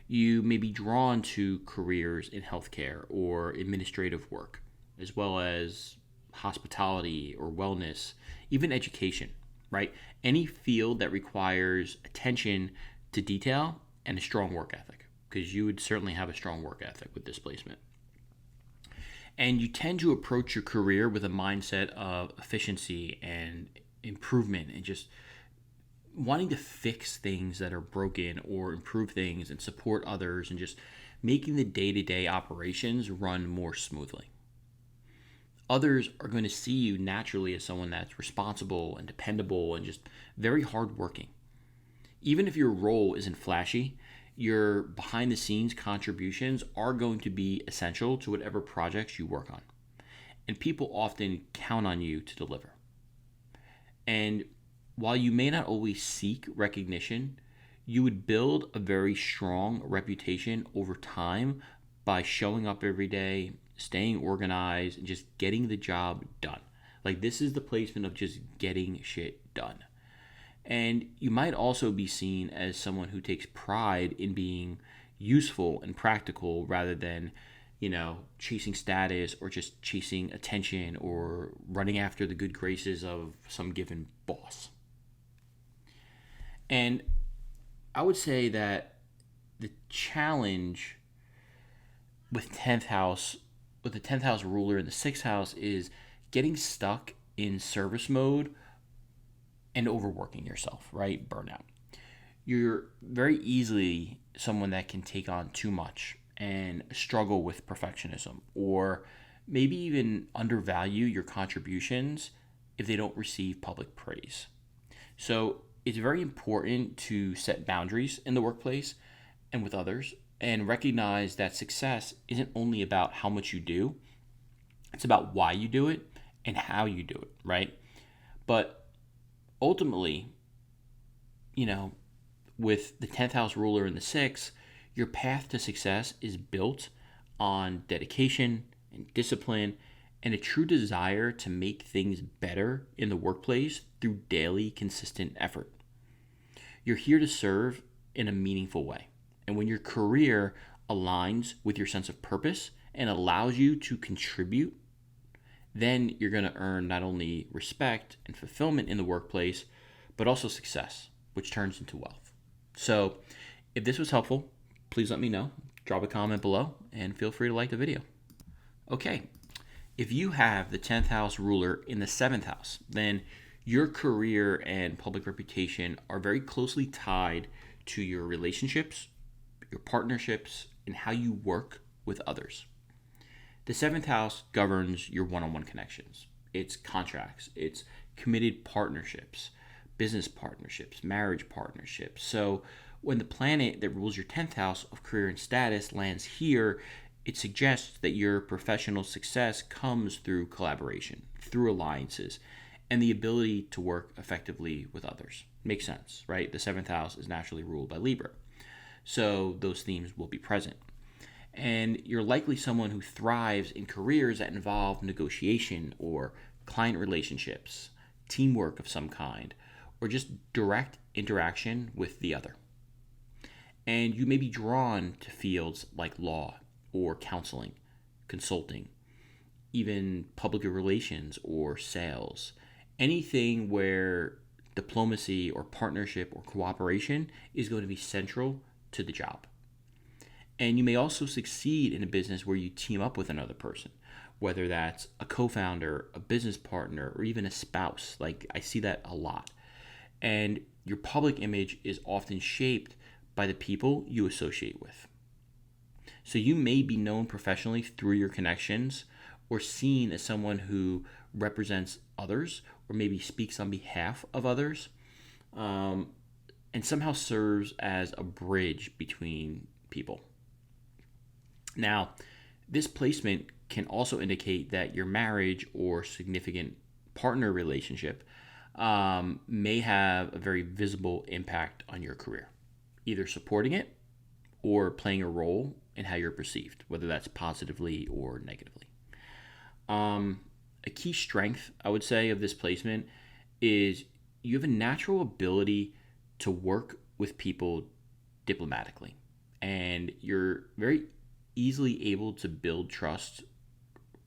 You may be drawn to careers in healthcare or administrative work, as well as hospitality or wellness, even education, right? Any field that requires attention to detail and a strong work ethic, because you would certainly have a strong work ethic with displacement. And you tend to approach your career with a mindset of efficiency and improvement and just wanting to fix things that are broken or improve things and support others and just making the day-to-day operations run more smoothly. Others are going to see you naturally as someone that's responsible and dependable and just very hardworking. Even if your role isn't flashy, your behind the scenes contributions are going to be essential to whatever projects you work on. And people often count on you to deliver. And while you may not always seek recognition, you would build a very strong reputation over time by showing up every day, staying organized, and just getting the job done. Like, this is the placement of just getting shit done. And you might also be seen as someone who takes pride in being useful and practical rather than, chasing status or just chasing attention or running after the good graces of some given boss. And I would say that the challenge with the 10th house ruler in the 6th house is getting stuck in service mode and overworking yourself, right? Burnout. You're very easily someone that can take on too much and struggle with perfectionism, or maybe even undervalue your contributions if they don't receive public praise. So it's very important to set boundaries in the workplace and with others, and recognize that success isn't only about how much you do, it's about why you do it and how you do it, right? But ultimately, with the 10th house ruler in the 6th, your path to success is built on dedication and discipline and a true desire to make things better in the workplace through daily consistent effort. You're here to serve in a meaningful way. And when your career aligns with your sense of purpose and allows you to contribute, then you're going to earn not only respect and fulfillment in the workplace, but also success, which turns into wealth. So if this was helpful, please let me know. Drop a comment below and feel free to like the video. Okay, if you have the 10th house ruler in the 7th house, then your career and public reputation are very closely tied to your relationships, your partnerships, and how you work with others. The 7th house governs your one-on-one connections. It's contracts, it's committed partnerships, business partnerships, marriage partnerships. So when the planet that rules your 10th house of career and status lands here, it suggests that your professional success comes through collaboration, through alliances, and the ability to work effectively with others. Makes sense, right? The 7th house is naturally ruled by Libra. So those themes will be present. And you're likely someone who thrives in careers that involve negotiation or client relationships, teamwork of some kind, or just direct interaction with the other. And you may be drawn to fields like law or counseling, consulting, even public relations or sales. Anything where diplomacy or partnership or cooperation is going to be central to the job. And you may also succeed in a business where you team up with another person, whether that's a co-founder, a business partner, or even a spouse. Like, I see that a lot. And your public image is often shaped by the people you associate with. So you may be known professionally through your connections or seen as someone who represents others or maybe speaks on behalf of others, and somehow serves as a bridge between people. Now, this placement can also indicate that your marriage or significant partner relationship may have a very visible impact on your career, either supporting it or playing a role in how you're perceived, whether that's positively or negatively. A key strength, I would say, of this placement is you have a natural ability to work with people diplomatically, and you're very easily able to build trust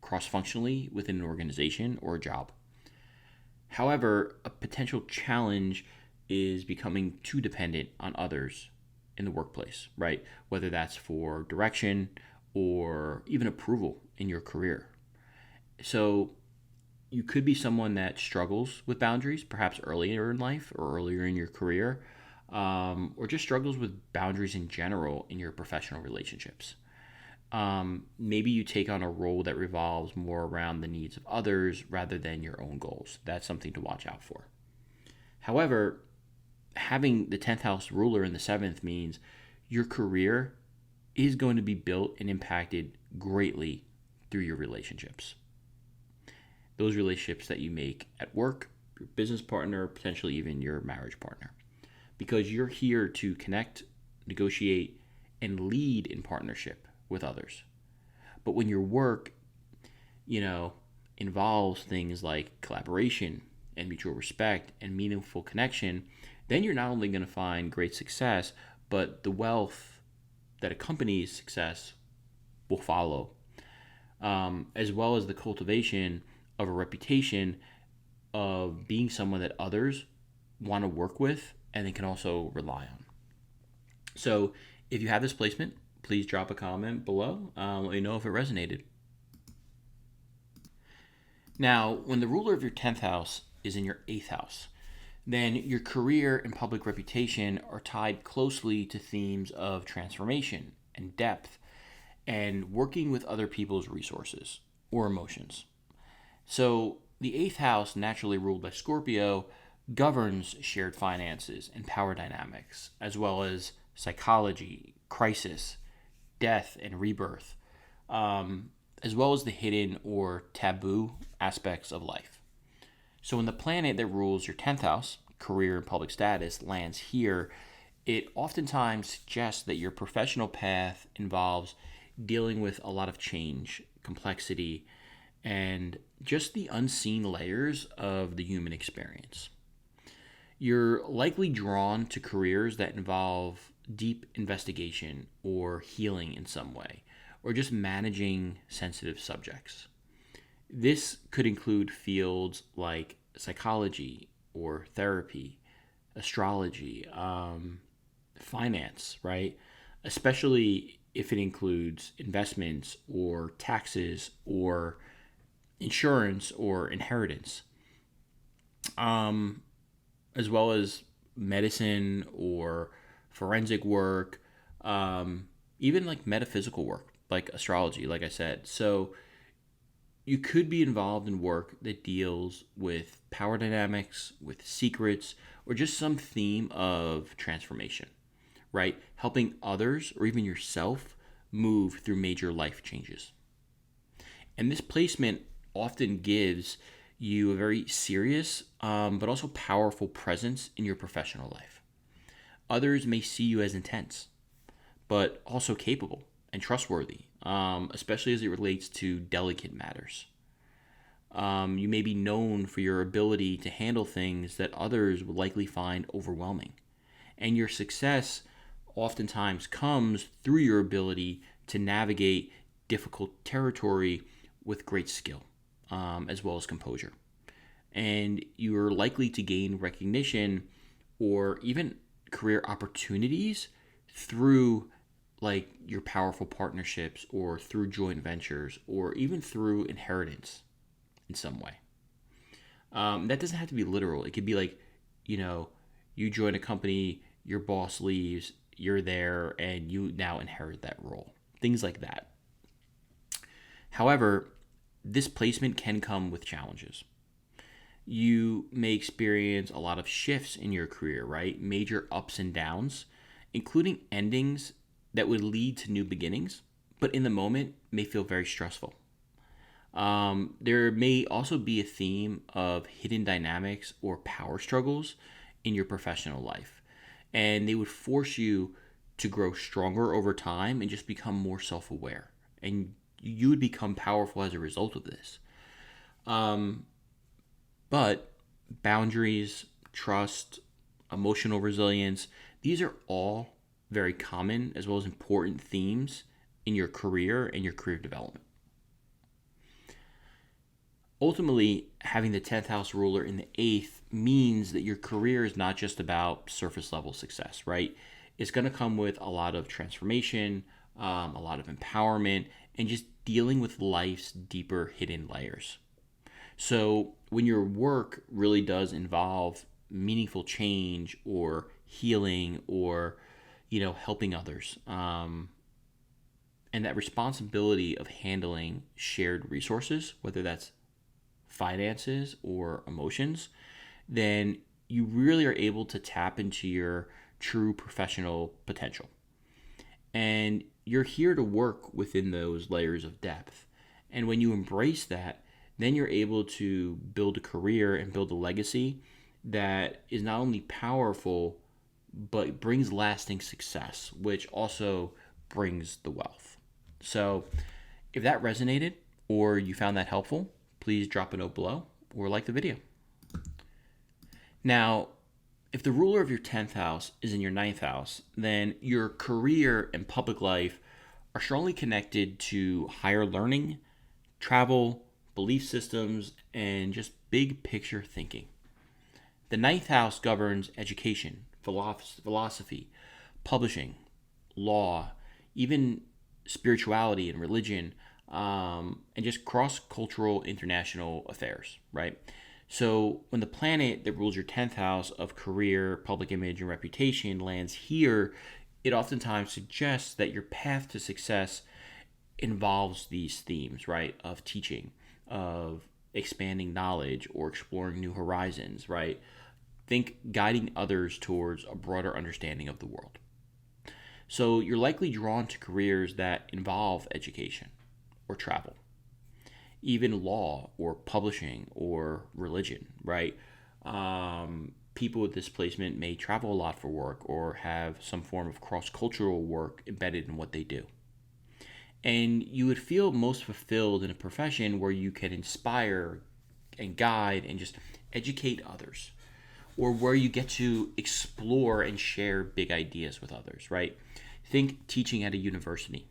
cross-functionally within an organization or a job. However, a potential challenge is becoming too dependent on others in the workplace, right? Whether that's for direction or even approval in your career. So you could be someone that struggles with boundaries, perhaps earlier in life or earlier in your career, or just struggles with boundaries in general in your professional relationships. Maybe you take on a role that revolves more around the needs of others rather than your own goals. That's something to watch out for. However, having the 10th house ruler in the 7th means your career is going to be built and impacted greatly through your relationships. Those relationships that you make at work, your business partner, potentially even your marriage partner. Because you're here to connect, negotiate, and lead in partnership with others. But when your work, involves things like collaboration and mutual respect and meaningful connection, then you're not only going to find great success, but the wealth that accompanies success will follow, as well as the cultivation of a reputation of being someone that others want to work with and they can also rely on. So if you have this placement, please drop a comment below. Let me know if it resonated. Now, when the ruler of your 10th house is in your 8th house, then your career and public reputation are tied closely to themes of transformation and depth and working with other people's resources or emotions. So the 8th house, naturally ruled by Scorpio, governs shared finances and power dynamics, as well as psychology, crisis, death, and rebirth, as well as the hidden or taboo aspects of life. So when the planet that rules your 10th house, career and public status, lands here, it oftentimes suggests that your professional path involves dealing with a lot of change, complexity, and just the unseen layers of the human experience. You're likely drawn to careers that involve deep investigation or healing in some way, or just managing sensitive subjects. This could include fields like psychology or therapy, astrology, finance, right? Especially if it includes investments or taxes or insurance or inheritance, as well as medicine or forensic work, even like metaphysical work, like astrology, like I said. So you could be involved in work that deals with power dynamics, with secrets, or just some theme of transformation, right? Helping others or even yourself move through major life changes. And this placement often gives you a very serious, but also powerful presence in your professional life. Others may see you as intense, but also capable and trustworthy, especially as it relates to delicate matters. You may be known for your ability to handle things that others would likely find overwhelming. And your success oftentimes comes through your ability to navigate difficult territory with great skill, as well as composure. And you are likely to gain recognition or even career opportunities through like your powerful partnerships or through joint ventures or even through inheritance in some way. That doesn't have to be literal. It could be like, you join a company, your boss leaves, you're there, and you now inherit that role. Things like that. However, this placement can come with challenges. You may experience a lot of shifts in your career, right? Major ups and downs, including endings that would lead to new beginnings, but in the moment may feel very stressful. There may also be a theme of hidden dynamics or power struggles in your professional life, and they would force you to grow stronger over time and just become more self-aware, and you would become powerful as a result of this. But boundaries, trust, emotional resilience, these are all very common as well as important themes in your career and your career development. Ultimately, having the 10th house ruler in the 8th means that your career is not just about surface level success, right? It's going to come with a lot of transformation, a lot of empowerment, and just dealing with life's deeper hidden layers. So when your work really does involve meaningful change or healing or, helping others, and that responsibility of handling shared resources, whether that's finances or emotions, then you really are able to tap into your true professional potential. And you're here to work within those layers of depth. And when you embrace that, then you're able to build a career and build a legacy that is not only powerful, but brings lasting success, which also brings the wealth. So if that resonated or you found that helpful, please drop a note below or like the video. Now, if the ruler of your 10th house is in your 9th house, then your career and public life are strongly connected to higher learning, travel, belief systems, and just big picture thinking. The 9th house governs education, philosophy, publishing, law, even spirituality and religion, and just cross-cultural international affairs, right? So when the planet that rules your 10th house of career, public image, and reputation lands here, it oftentimes suggests that your path to success involves these themes, right? Of teaching, of expanding knowledge or exploring new horizons, right? Think guiding others towards a broader understanding of the world. So you're likely drawn to careers that involve education or travel, even law or publishing or religion, right? People with this placement may travel a lot for work or have some form of cross-cultural work embedded in what they do. And you would feel most fulfilled in a profession where you can inspire and guide and just educate others, or where you get to explore and share big ideas with others, right? Think teaching at a university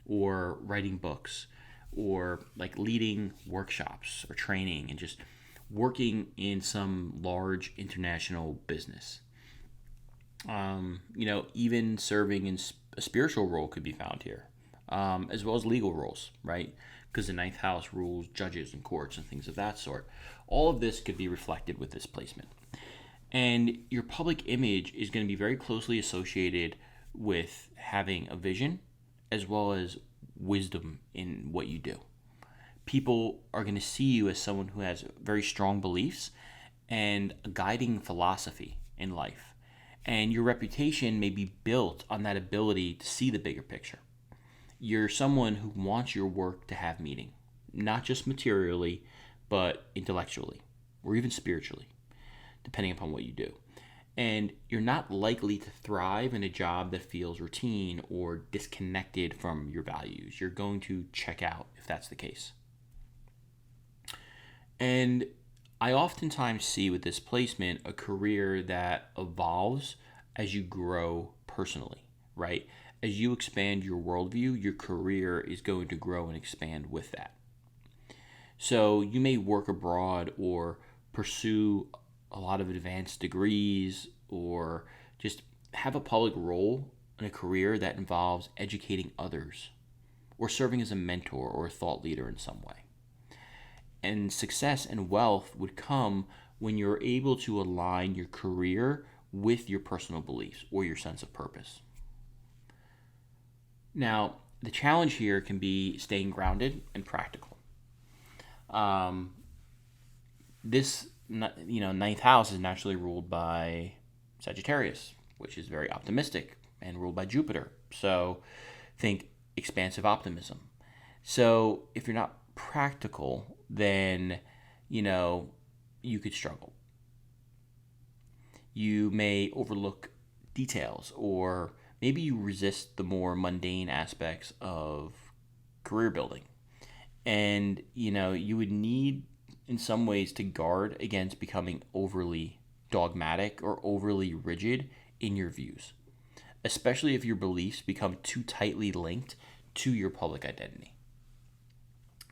or writing books or like leading workshops or training and just working in some large international business. Even serving in a spiritual role could be found here, as well as legal roles, right? Because the 9th house rules judges and courts and things of that sort. All of this could be reflected with this placement. And your public image is going to be very closely associated with having a vision as well as wisdom in what you do. People are going to see you as someone who has very strong beliefs and a guiding philosophy in life. And your reputation may be built on that ability to see the bigger picture. You're someone who wants your work to have meaning, not just materially, but intellectually or even spiritually, depending upon what you do. And you're not likely to thrive in a job that feels routine or disconnected from your values. You're going to check out if that's the case. And I oftentimes see with this placement a career that evolves as you grow personally, right? As you expand your worldview, your career is going to grow and expand with that. So you may work abroad or pursue a lot of advanced degrees or just have a public role in a career that involves educating others or serving as a mentor or a thought leader in some way. And success and wealth would come when you're able to align your career with your personal beliefs or your sense of purpose. Now, the challenge here can be staying grounded and practical. This 9th house is naturally ruled by Sagittarius, which is very optimistic and ruled by Jupiter. So think expansive optimism. So if you're not practical, then, you could struggle. You may overlook details, or maybe you resist the more mundane aspects of career building. And, you would need in some ways to guard against becoming overly dogmatic or overly rigid in your views, especially if your beliefs become too tightly linked to your public identity.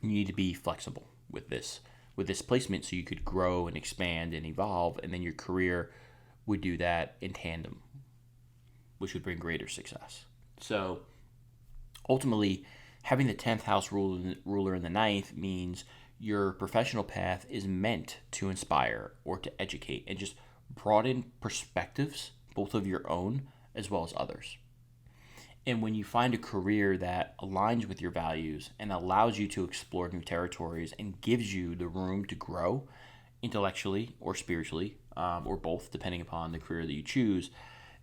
You need to be flexible with this placement so you could grow and expand and evolve, and then your career would do that in tandem, which would bring greater success. So ultimately, having the 10th house ruler in the 9th means your professional path is meant to inspire or to educate and just broaden perspectives, both of your own as well as others. And when you find a career that aligns with your values and allows you to explore new territories and gives you the room to grow intellectually or spiritually, or both, depending upon the career that you choose,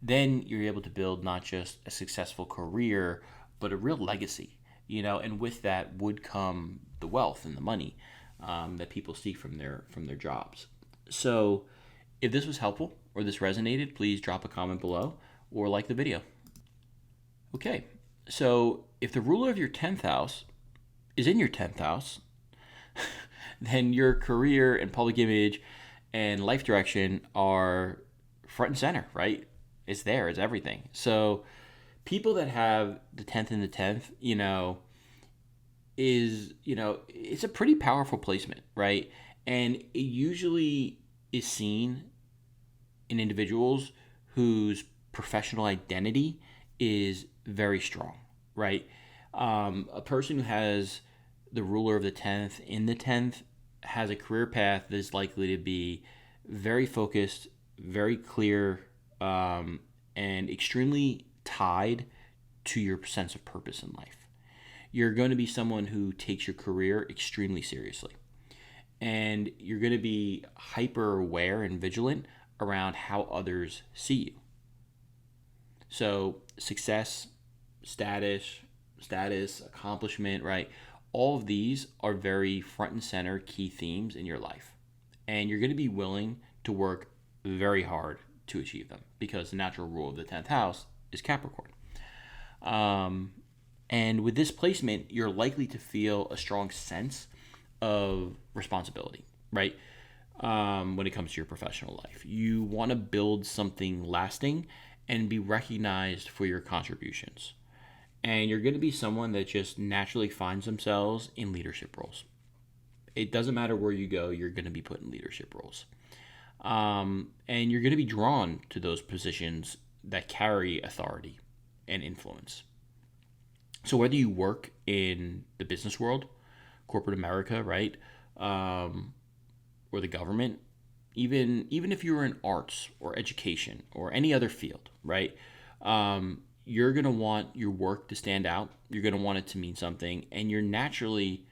then you're able to build not just a successful career, but a real legacy, and with that would come the wealth and the money that people seek from their jobs. So if this was helpful or this resonated, please drop a comment below or like the video. Okay, so if the ruler of your 10th house is in your 10th house, then your career and public image and life direction are front and center, right? It's there, it's everything. So people that have the 10th and the 10th, it's a pretty powerful placement, right? And it usually is seen in individuals whose professional identity is very strong, right? A person who has the ruler of the 10th in the 10th has a career path that is likely to be very focused, very clear, and extremely tied to your sense of purpose in life. You're going to be someone who takes your career extremely seriously. And you're going to be hyper aware and vigilant around how others see you. So success, status, accomplishment, right? All of these are very front and center key themes in your life. And you're going to be willing to work very hard to achieve them because the natural rule of the 10th house is Capricorn. And with this placement, you're likely to feel a strong sense of responsibility, right? When it comes to your professional life, you want to build something lasting and be recognized for your contributions. And you're going to be someone that just naturally finds themselves in leadership roles. It doesn't matter where you go, you're going to be put in leadership roles. And you're going to be drawn to those positions that carry authority and influence. So whether you work in the business world, corporate America, right, or the government, even if you were in arts or education or any other field, right, you're going to want your work to stand out. You're going to want it to mean something, and you're naturally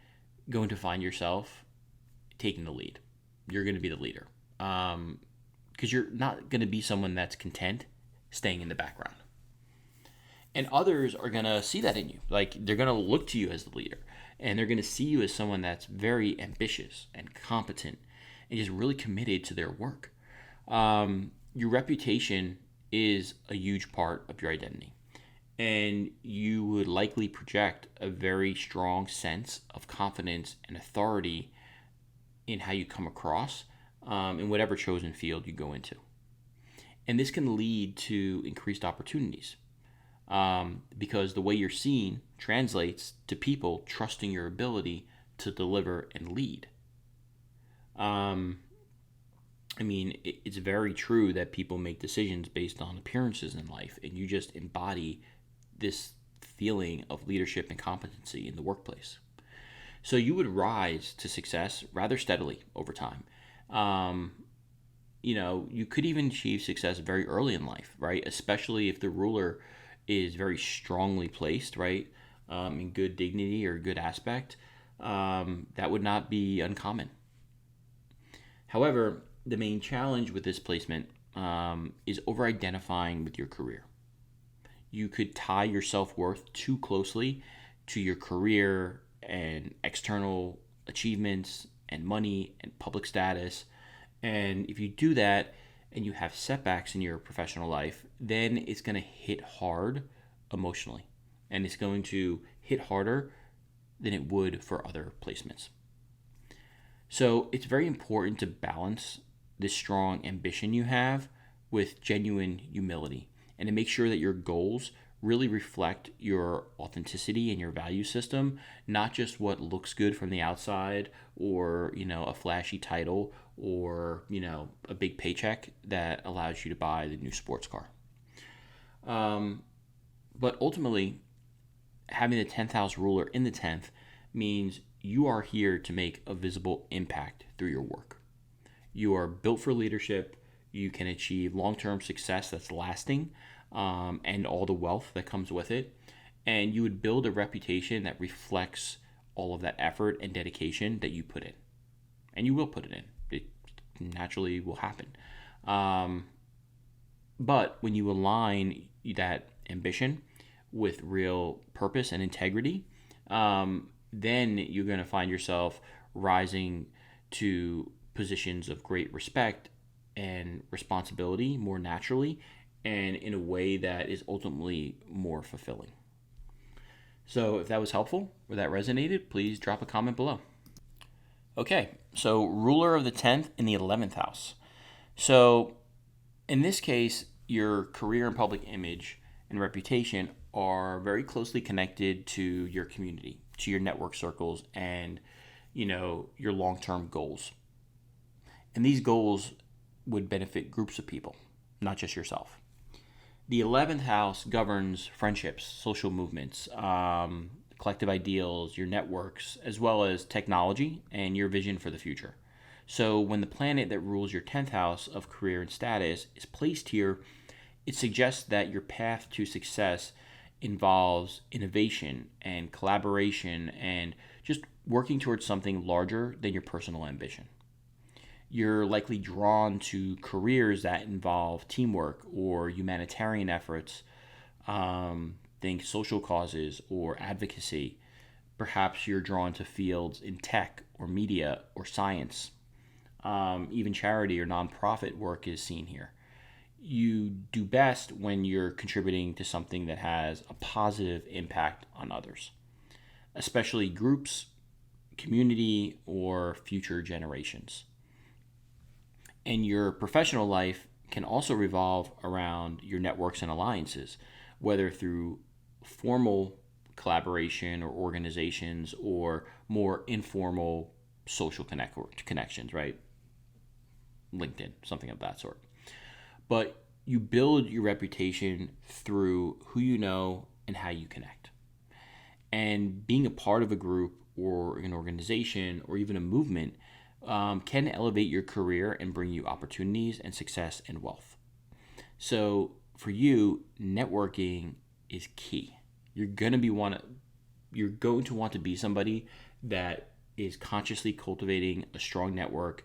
going to find yourself taking the lead. You're going to be the leader because you're not going to be someone that's content staying in the background. And others are going to see that in you. Like, they're going to look to you as the leader, and they're going to see you as someone that's very ambitious and competent and just really committed to their work. Your reputation is a huge part of your identity. And you would likely project a very strong sense of confidence and authority in how you come across in whatever chosen field you go into. And this can lead to increased opportunities because the way you're seen translates to people trusting your ability to deliver and lead. It's very true that people make decisions based on appearances in life, and you just embody this feeling of leadership and competency in the workplace. So you would rise to success rather steadily over time. You could even achieve success very early in life, right? Especially if the ruler is very strongly placed, right, in good dignity or good aspect. That would not be uncommon. However, the main challenge with this placement is over-identifying with your career. You could tie your self-worth too closely to your career and external achievements and money and public status. And if you do that and you have setbacks in your professional life, then it's going to hit hard emotionally. And it's going to hit harder than it would for other placements. So it's very important to balance this strong ambition you have with genuine humility, and to make sure that your goals really reflect your authenticity and your value system, not just what looks good from the outside or, a flashy title or, a big paycheck that allows you to buy the new sports car. But ultimately, having the 10th house ruler in the 10th means you are here to make a visible impact through your work. You are built for leadership. You can achieve long-term success that's lasting, and all the wealth that comes with it. And you would build a reputation that reflects all of that effort and dedication that you put in. And you will put it in. It naturally will happen. But when you align that ambition with real purpose and integrity, then you're going to find yourself rising to positions of great respect and responsibility more naturally and in a way that is ultimately more fulfilling. So if that was helpful or that resonated, please drop a comment below. Okay, so ruler of the 10th in the 11th house. So in this case, your career and public image and reputation are very closely connected to your community, to your network circles, and your long-term goals. And these goals would benefit groups of people, not just yourself. The 11th house governs friendships, social movements, collective ideals, your networks, as well as technology and your vision for the future. So when the planet that rules your 10th house of career and status is placed here, it suggests that your path to success involves innovation and collaboration and just working towards something larger than your personal ambition. You're likely drawn to careers that involve teamwork or humanitarian efforts, think social causes or advocacy. Perhaps you're drawn to fields in tech or media or science. Even charity or nonprofit work is seen here. You do best when you're contributing to something that has a positive impact on others, especially groups, community, or future generations. And your professional life can also revolve around your networks and alliances, whether through formal collaboration or organizations or more informal social connections, right? LinkedIn, something of that sort. But you build your reputation through who you know and how you connect. And being a part of a group or an organization or even a movement can elevate your career and bring you opportunities and success and wealth. So for you, networking is key. You're going to want to be somebody that is consciously cultivating a strong network,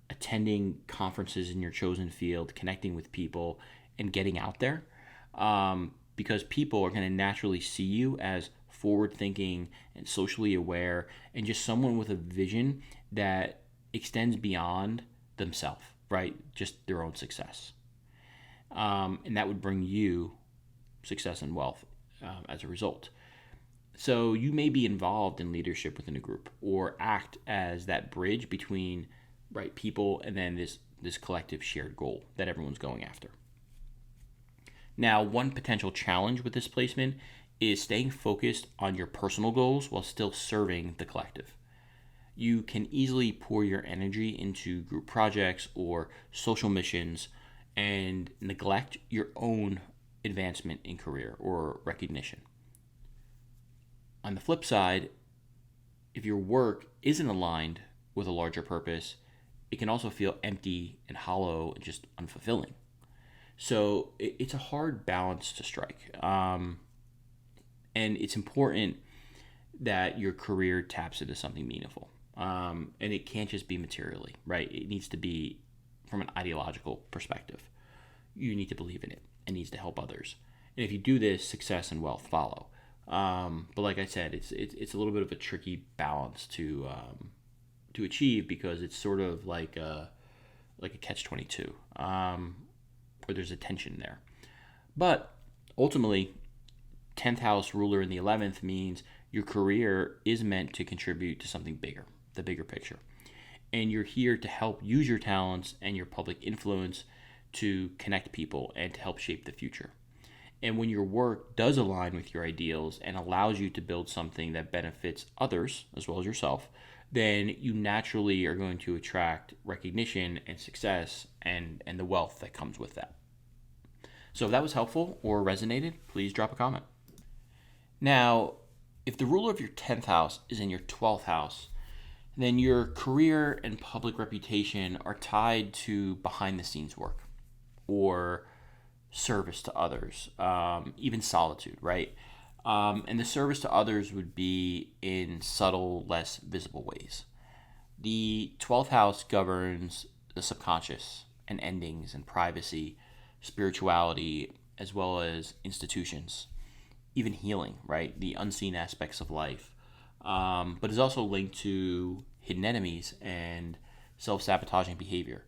attending conferences in your chosen field, connecting with people, and getting out there, because people are going to naturally see you as forward-thinking and socially aware and just someone with a vision that extends beyond themselves, right? Just their own success. And that would bring you success and wealth as a result. So you may be involved in leadership within a group or act as that bridge between people and then this collective shared goal that everyone's going after. Now, one potential challenge with this placement is staying focused on your personal goals while still serving the collective. You can easily pour your energy into group projects or social missions and neglect your own advancement in career or recognition. On the flip side, if your work isn't aligned with a larger purpose, it can also feel empty and hollow and just unfulfilling. So it's a hard balance to strike. And it's important that your career taps into something meaningful. And it can't just be materially, right? It needs to be from an ideological perspective. You need to believe in it. It needs to help others. And if you do this, success and wealth follow. But like I said, it's a little bit of a tricky balance to achieve because it's sort of like a catch-22, where there's a tension there. But ultimately, 10th house ruler in the 11th means your career is meant to contribute to something bigger, the bigger picture. And you're here to help use your talents and your public influence to connect people and to help shape the future. And when your work does align with your ideals and allows you to build something that benefits others as well as yourself, then you naturally are going to attract recognition and success and the wealth that comes with that. So if that was helpful or resonated, please drop a comment. Now, if the ruler of your 10th house is in your 12th house, then your career and public reputation are tied to behind the scenes work or service to others, even solitude, right? And the service to others would be in subtle, less visible ways. The 12th house governs the subconscious and endings and privacy, spirituality, as well as institutions, even healing, right? The unseen aspects of life. But is also linked to hidden enemies and self-sabotaging behavior.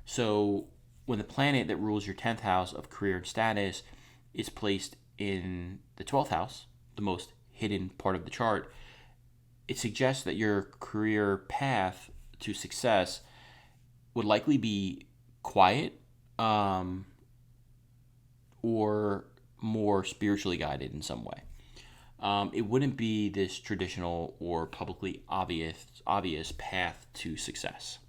So when the planet that rules your 10th house of career and status is placed in the 12th house, the most hidden part of the chart, it suggests that your career path to success would likely be quiet, or more spiritually guided in some way. It wouldn't be this traditional or publicly obvious path to success.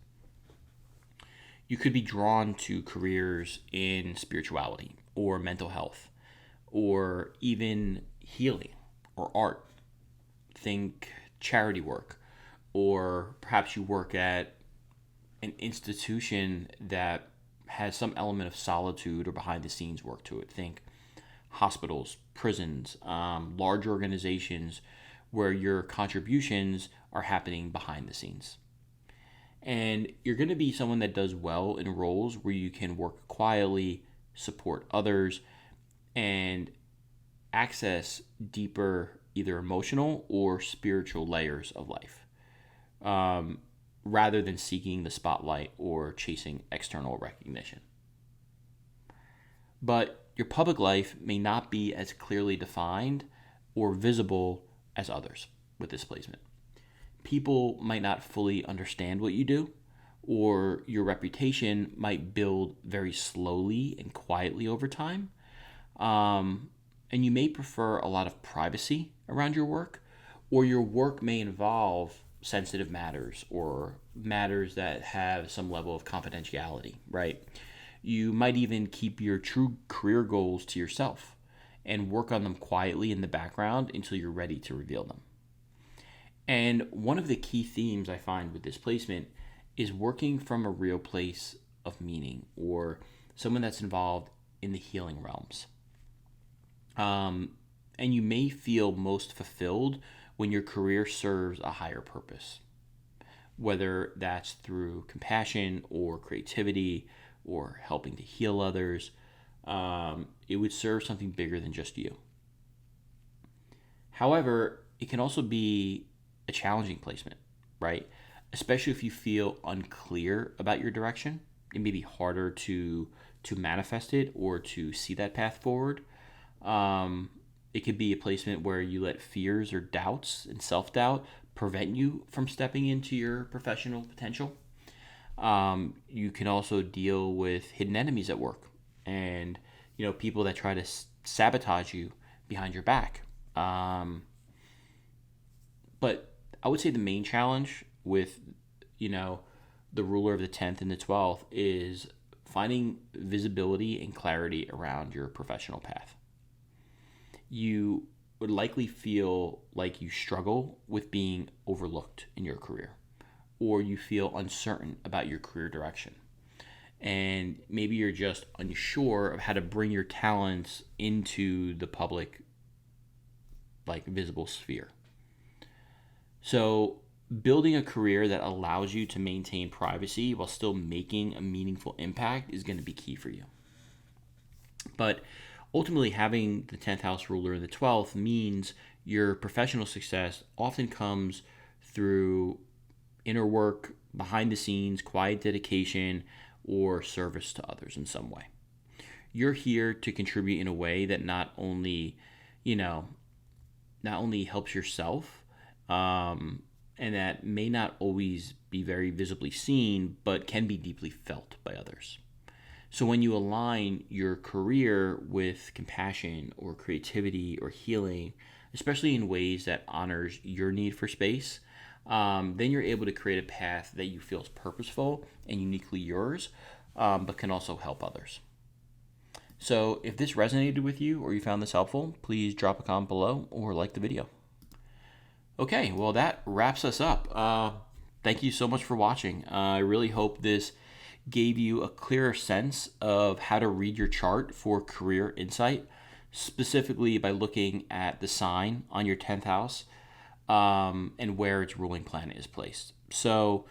You could be drawn to careers in spirituality or mental health or even healing or art. Think charity work, or perhaps you work at an institution that has some element of solitude or behind the scenes work to it. Think hospitals, prisons, large organizations where your contributions are happening behind the scenes. And you're going to be someone that does well in roles where you can work quietly, support others, and access deeper, either emotional or spiritual layers of life, rather than seeking the spotlight or chasing external recognition. But your public life may not be as clearly defined or visible as others with this placement. People might not fully understand what you do, or your reputation might build very slowly and quietly over time. And you may prefer a lot of privacy around your work, or your work may involve sensitive matters or matters that have some level of confidentiality, right? You might even keep your true career goals to yourself and work on them quietly in the background until you're ready to reveal them. And one of the key themes I find with this placement is working from a real place of meaning, or someone that's involved in the healing realms. And you may feel most fulfilled when your career serves a higher purpose, whether that's through compassion or creativity or helping to heal others. It would serve something bigger than just you. However, it can also be a challenging placement, right? Especially if you feel unclear about your direction. It may be harder to manifest it or to see that path forward. It could be a placement where you let fears or doubts and self-doubt prevent you from stepping into your professional potential. You can also deal with hidden enemies at work, and people that try to sabotage you behind your back. But I would say the main challenge with the ruler of the 10th and the 12th is finding visibility and clarity around your professional path. You would likely feel like you struggle with being overlooked in your career, or you feel uncertain about your career direction. And maybe you're just unsure of how to bring your talents into the public, visible sphere. So building a career that allows you to maintain privacy while still making a meaningful impact is going to be key for you. But ultimately, having the 10th house ruler in the 12th means your professional success often comes through inner work, behind the scenes, quiet dedication, or service to others in some way. You're here to contribute in a way that not only helps yourself, and that may not always be very visibly seen, but can be deeply felt by others. So when you align your career with compassion or creativity or healing, especially in ways that honors your need for space, then you're able to create a path that you feel is purposeful and uniquely yours, but can also help others. So if this resonated with you or you found this helpful, please drop a comment below or like the video. Okay, well, that wraps us up. Thank you so much for watching. I really hope this gave you a clearer sense of how to read your chart for career insight, specifically by looking at the sign on your 10th house and where its ruling planet is placed. So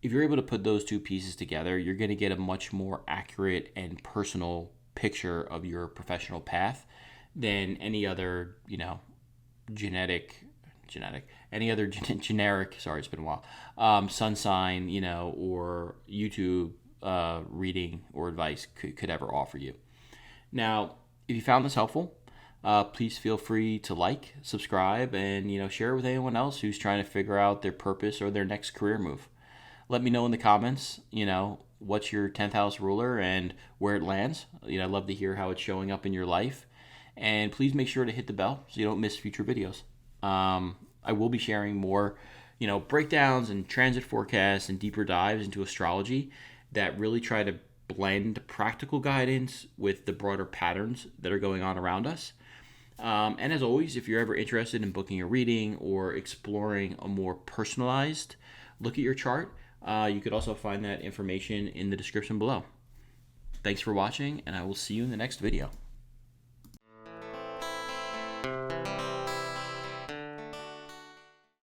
if you're able to put those two pieces together, you're going to get a much more accurate and personal picture of your professional path than any other, any other generic, sorry, it's been a while, sun sign, or YouTube reading or advice could ever offer you. Now, if you found this helpful, please feel free to like, subscribe, and share it with anyone else who's trying to figure out their purpose or their next career move. Let me know in the comments, what's your 10th house ruler and where it lands. I'd love to hear how it's showing up in your life. And please make sure to hit the bell so you don't miss future videos. I will be sharing more, breakdowns and transit forecasts and deeper dives into astrology that really try to blend practical guidance with the broader patterns that are going on around us. And as always, if you're ever interested in booking a reading or exploring a more personalized look at your chart, you could also find that information in the description below. Thanks for watching, and I will see you in the next video.